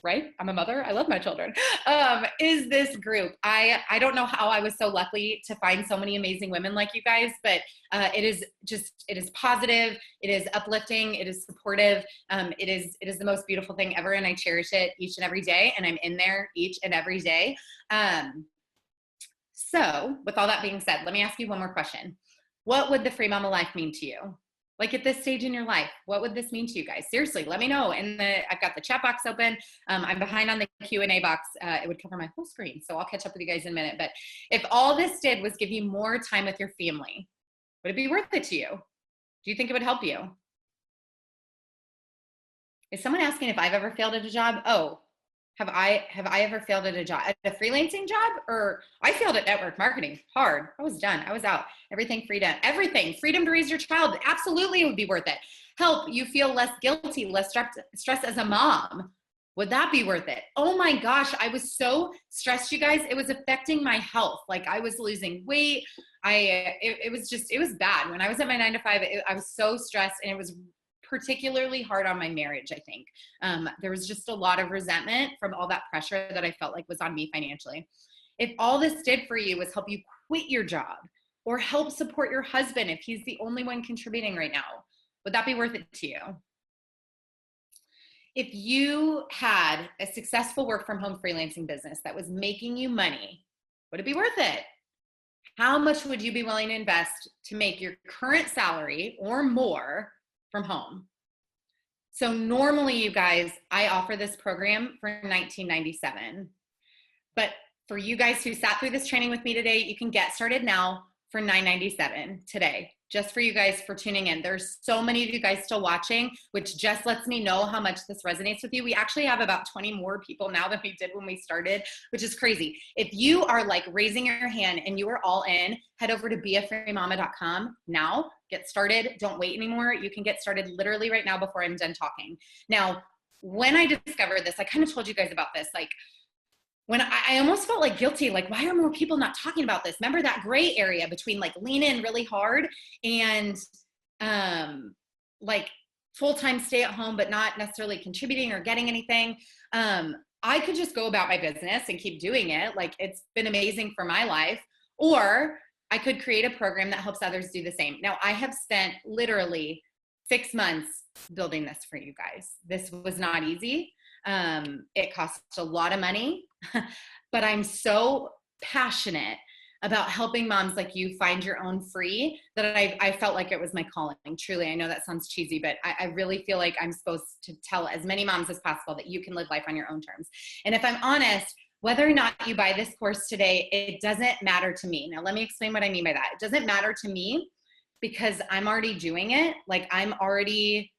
Speaker 1: Right? I'm a mother. I love my children. Is this group. I don't know how I was so lucky to find so many amazing women like you guys, but it is positive. It is uplifting. It is supportive. It is the most beautiful thing ever. And I cherish it each and every day. And I'm in there each and every day. So with all that being said, let me ask you one more question. What would the free mama life mean to you? Like at this stage in your life, what would this mean to you guys? Seriously, let me know. I've got the chat box open. I'm behind on the Q&A box. It would cover my whole screen, so I'll catch up with you guys in a minute. But if all this did was give you more time with your family, would it be worth it to you? Do you think it would help you? Is someone asking if I've ever failed at a job? Oh, have I ever failed at a job, at a freelancing job? Or I failed at network marketing hard. I was done. I was out. Everything freedom to raise your child. Absolutely, it would be worth it. Help you feel less guilty, less stress as a mom. Would that be worth it? Oh my gosh, I was so stressed, you guys. It was affecting my health. Like I was losing weight. It was bad. When I was at my 9-to-5, I was so stressed, and it was particularly hard on my marriage, I think. There was just a lot of resentment from all that pressure that I felt like was on me financially. If all this did for you was help you quit your job or help support your husband if he's the only one contributing right now, would that be worth it to you? If you had a successful work from home freelancing business that was making you money, would it be worth it? How much would you be willing to invest to make your current salary or more from home? So normally, you guys, I offer this program for $19.97. But for you guys who sat through this training with me today, you can get started now for $9.97 today, just for you guys for tuning in. There's so many of you guys still watching, which just lets me know how much this resonates with you. We actually have about 20 more people now than we did when we started, which is crazy. If you are like raising your hand and you are all in, head over to beafreemama.com now. Get started. Don't wait anymore. You can get started literally right now before I'm done talking. Now, when I discovered this, I kind of told you guys about this, like when I almost felt like guilty, like why are more people not talking about this? Remember that gray area between like lean in really hard and like full-time stay at home, but not necessarily contributing or getting anything. I could just go about my business and keep doing it. Like it's been amazing for my life. Or I could create a program that helps others do the same. Now, I have spent literally 6 months building this for you guys. This was not easy. It costs a lot of money, but I'm so passionate about helping moms like you find your own free that I felt like it was my calling. Truly, I know that sounds cheesy, but I really feel like I'm supposed to tell as many moms as possible that you can live life on your own terms. And if I'm honest, whether or not you buy this course today, it doesn't matter to me. Now, let me explain what I mean by that. It doesn't matter to me because I'm already doing it. Like I already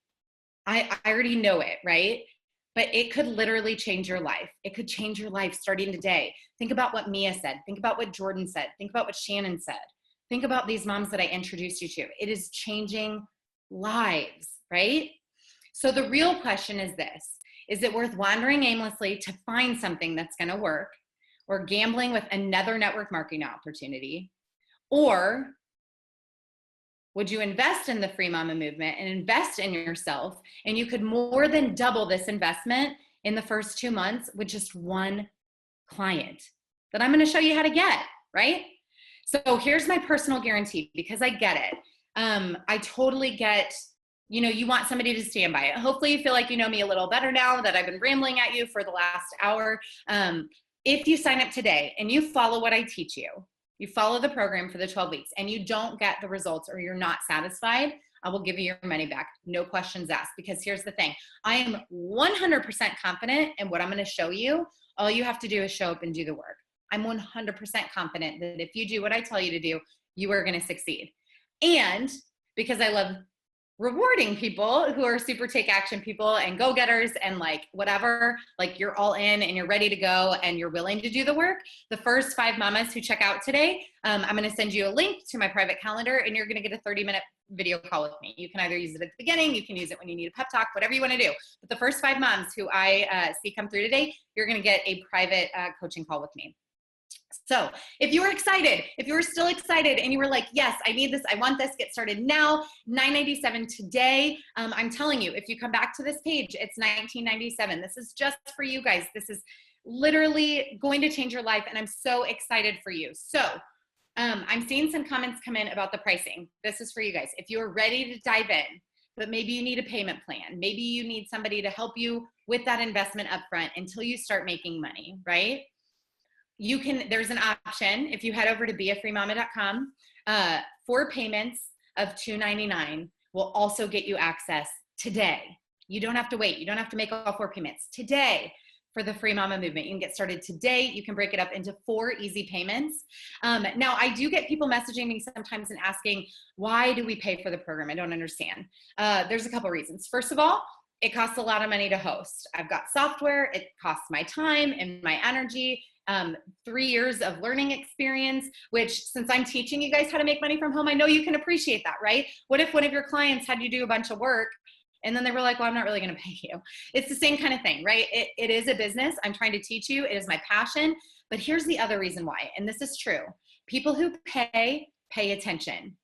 Speaker 1: know it, right? But it could literally change your life. It could change your life starting today. Think about what Mia said. Think about what Jordan said. Think about what Shannon said. Think about these moms that I introduced you to. It is changing lives, right? So the real question is this. Is it worth wandering aimlessly to find something that's going to work, or gambling with another network marketing opportunity? Or would you invest in the Free Mama movement and invest in yourself, and you could more than double this investment in the first 2 months with just one client that I'm going to show you how to get, right? So here's my personal guarantee, because I get it. I totally get, you know, you want somebody to stand by it. Hopefully you feel like you know me a little better now that I've been rambling at you for the last hour. If you sign up today and you follow what I teach you, you follow the program for the 12 weeks and you don't get the results or you're not satisfied, I will give you your money back. No questions asked, because here's the thing. I am 100% confident in what I'm going to show you. All you have to do is show up and do the work. I'm 100% confident that if you do what I tell you to do, you are going to succeed. And because I love rewarding people who are super take action people and go-getters and like whatever, like you're all in and you're ready to go and you're willing to do the work, the first 5 mamas who check out today, I'm going to send you a link to my private calendar and you're going to get a 30-minute video call with me. You can either use it at the beginning, you can use it when you need a pep talk, whatever you want to do. But the first 5 moms who I see come through today, you're going to get a private coaching call with me. So if you were excited, if you were still excited and you were like, yes, I need this, I want this, get started now, $9.97 today. I'm telling you, if you come back to this page, it's $19.97. This is just for you guys. This is literally going to change your life. And I'm so excited for you. So I'm seeing some comments come in about the pricing. This is for you guys. If you're ready to dive in, but maybe you need a payment plan, maybe you need somebody to help you with that investment upfront until you start making money, right? You can, there's an option if you head over to beafreemama.com, 4 payments of $299 will also get you access today. You don't have to wait. You don't have to make all 4 payments today for the Free Mama movement. You can get started today. You can break it up into 4 easy payments. Now I do get people messaging me sometimes and asking, why do we pay for the program? I don't understand. There's a couple reasons. First of all, it costs a lot of money to host. I've got software. It costs my time and my energy. 3 years of learning experience, which since I'm teaching you guys how to make money from home, I know you can appreciate that, right? What if one of your clients had you do a bunch of work and then they were like, well, I'm not really going to pay you. It's the same kind of thing, right? It is a business. I'm trying to teach you. It is my passion. But here's the other reason why, and this is true. People who pay attention.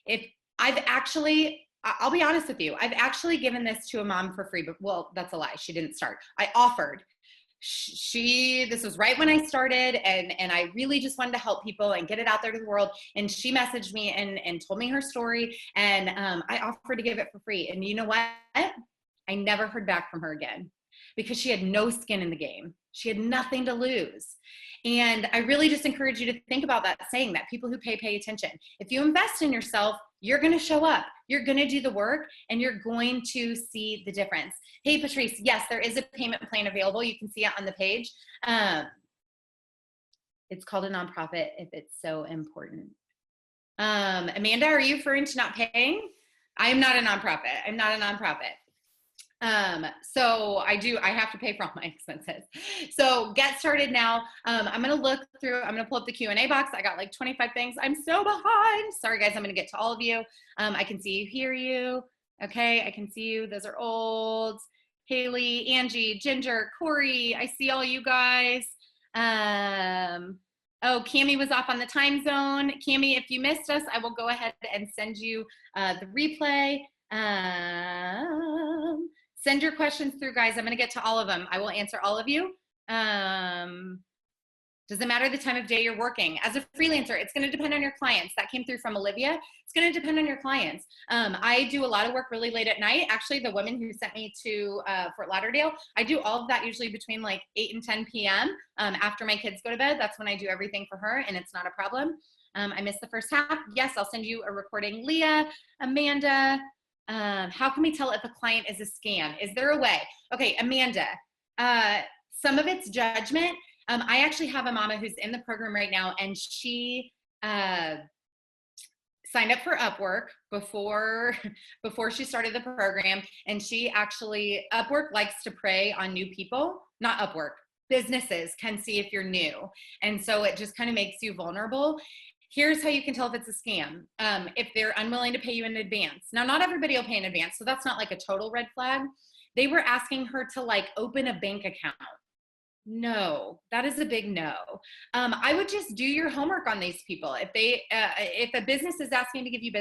Speaker 1: If I've actually, I'll be honest with you, I've actually given this to a mom for free, but well, that's a lie. She didn't start. I offered. This was right when I started and I really just wanted to help people and get it out there to the world. And she messaged me and told me her story. And I offered to give it for free. And you know what? I never heard back from her again because she had no skin in the game. She had nothing to lose. And I really just encourage you to think about that, saying that people who pay attention. If you invest in yourself, you're going to show up, you're going to do the work, and you're going to see the difference. Hey, Patrice, yes, there is a payment plan available. You can see it on the page. It's called a nonprofit if it's so important. Amanda, are you referring to not paying? I am not a nonprofit. I'm not a nonprofit. So I have to pay for all my expenses. So get started now. I'm going to look through, I'm going to pull up the Q&A box. I got like 25 things. I'm so behind. Sorry guys, I'm going to get to all of you. I can see you, hear you. Okay. I can see you. Those are old. Haley, Angie, Ginger, Corey. I see all you guys. Oh, Cami was off on the time zone. Cami, if you missed us, I will go ahead and send you the replay. Send your questions through, guys. I'm going to get to all of them. I will answer all of you. Doesn't matter the time of day you're working. As a freelancer, it's going to depend on your clients. That came through from Olivia. It's going to depend on your clients. I do a lot of work really late at night. Actually, the woman who sent me to Fort Lauderdale, I do all of that usually between like 8 and 10 p.m. After my kids go to bed. That's when I do everything for her, and it's not a problem. I missed the first half. Yes, I'll send you a recording. Leah, Amanda, how can we tell if a client is a scam? Is there a way? Okay, Amanda, some of it's judgment. I actually have a mama who's in the program right now, and she signed up for Upwork before she started the program. And she actually, Upwork likes to prey on new people, not Upwork, businesses can see if you're new. And so it just kind of makes you vulnerable. Here's how you can tell if it's a scam. If they're unwilling to pay you in advance. Now, not everybody will pay in advance, so that's not like a total red flag. They were asking her to like open a bank account. No, that is a big no. I would just do your homework on these people. If a business is asking to give you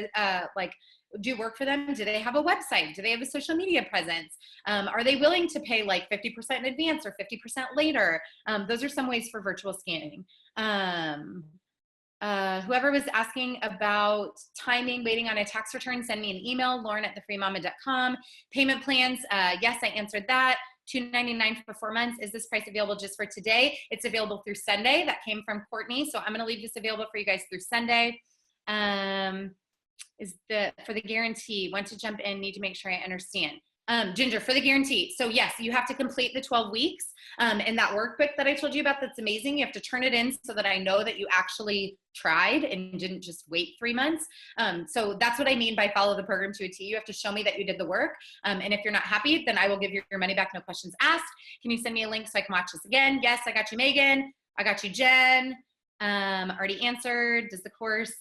Speaker 1: like do work for them, do they have a website? Do they have a social media presence? Are they willing to pay like 50% in advance or 50% later? Those are some ways for virtual scanning. Whoever was asking about timing, waiting on a tax return, send me an email, lauren@thefreemama.com. Payment plans, yes, I answered that. $299 for 4 months. Is this price available just for today? It's available through Sunday. That came from Courtney. So I'm going to leave this available for you guys through Sunday. for the guarantee, want to jump in, need to make sure I understand. Ginger, for the guarantee. So yes, you have to complete the 12 weeks in that workbook that I told you about. That's amazing. You have to turn it in so that I know that you actually tried and didn't just wait 3 months. So that's what I mean by follow the program to a T. You have to show me that you did the work. And if you're not happy, then I will give you your money back, no questions asked. Can you send me a link so I can watch this again? Yes, I got you, Megan. I got you, Jen. Already answered. Does the course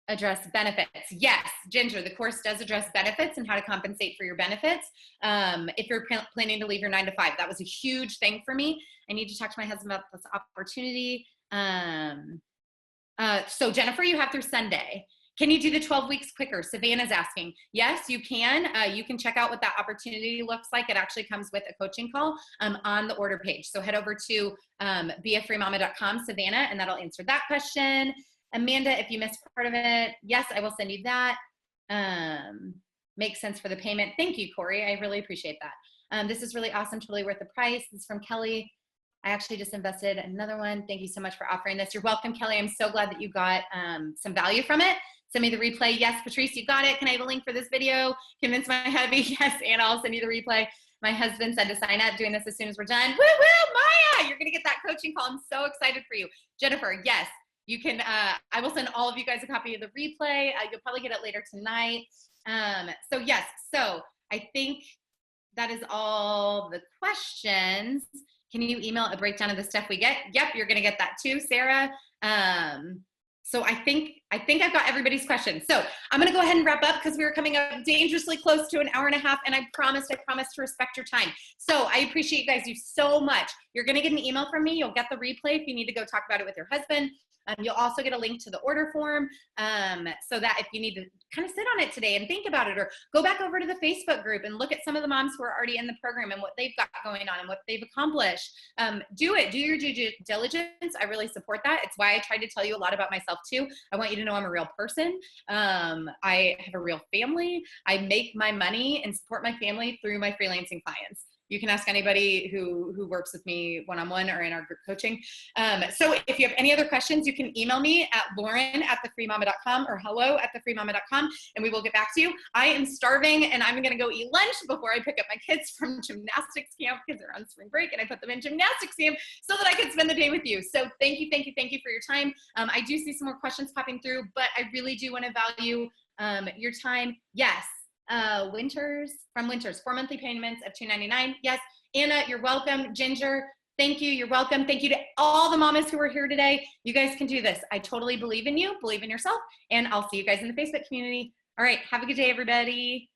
Speaker 1: address benefits? Yes, Ginger, the course does address benefits and how to compensate for your benefits. If you're planning to leave your 9 to 5, that was a huge thing for me. I need to talk to my husband about this opportunity. So Jennifer, you have through Sunday. Can you do the 12 weeks quicker? Savannah's asking. Yes, you can. You can check out what that opportunity looks like. It actually comes with a coaching call on the order page. So head over to beafreemama.com, Savannah, and that'll answer that question. Amanda, if you missed part of it, yes, I will send you that. Makes sense for the payment. Thank you, Corey. I really appreciate that. This is really awesome, totally worth the price. This is from Kelly. I actually just invested another one. Thank you so much for offering this. You're welcome, Kelly. I'm so glad that you got some value from it. Send me the replay. Yes, Patrice, you got it. Can I have a link for this video? Convince my hubby. Yes, Anna, I'll send you the replay. My husband said to sign up, doing this as soon as we're done. Woo woo, Maya, you're gonna get that coaching call. I'm so excited for you. Jennifer, yes, you can, I will send all of you guys a copy of the replay. You'll probably get it later tonight. So yes, so I think that is all the questions. Can you email a breakdown of the stuff we get? Yep, you're gonna get that too, Sarah. So I think I've got everybody's questions. So I'm gonna go ahead and wrap up because we were coming up dangerously close to an hour and a half, and I promised to respect your time. So I appreciate you guys so much. You're gonna get an email from me. You'll get the replay if you need to go talk about it with your husband. You'll also get a link to the order form so that if you need to kind of sit on it today and think about it, or go back over to the Facebook group and look at some of the moms who are already in the program and what they've got going on and what they've accomplished. Do it. Do your due diligence. I really support that. It's why I tried to tell you a lot about myself too. I want you to know I'm a real person. I have a real family. I make my money and support my family through my freelancing clients. You can ask anybody who works with me one-on-one or in our group coaching. So if you have any other questions, you can email me at lauren@thefreemama.com or hello@thefreemama.com, and we will get back to you. I am starving, and I'm going to go eat lunch before I pick up my kids from gymnastics camp because they're on spring break, and I put them in gymnastics camp so that I could spend the day with you. So thank you for your time. I do see some more questions popping through, but I really do want to value your time. Yes. Winters, 4 monthly payments of $299. Yes. Anna, you're welcome. Ginger, thank you. You're welcome. Thank you to all the mamas who are here today. You guys can do this. I totally believe in you, believe in yourself, and I'll see you guys in the Facebook community. All right. Have a good day, everybody.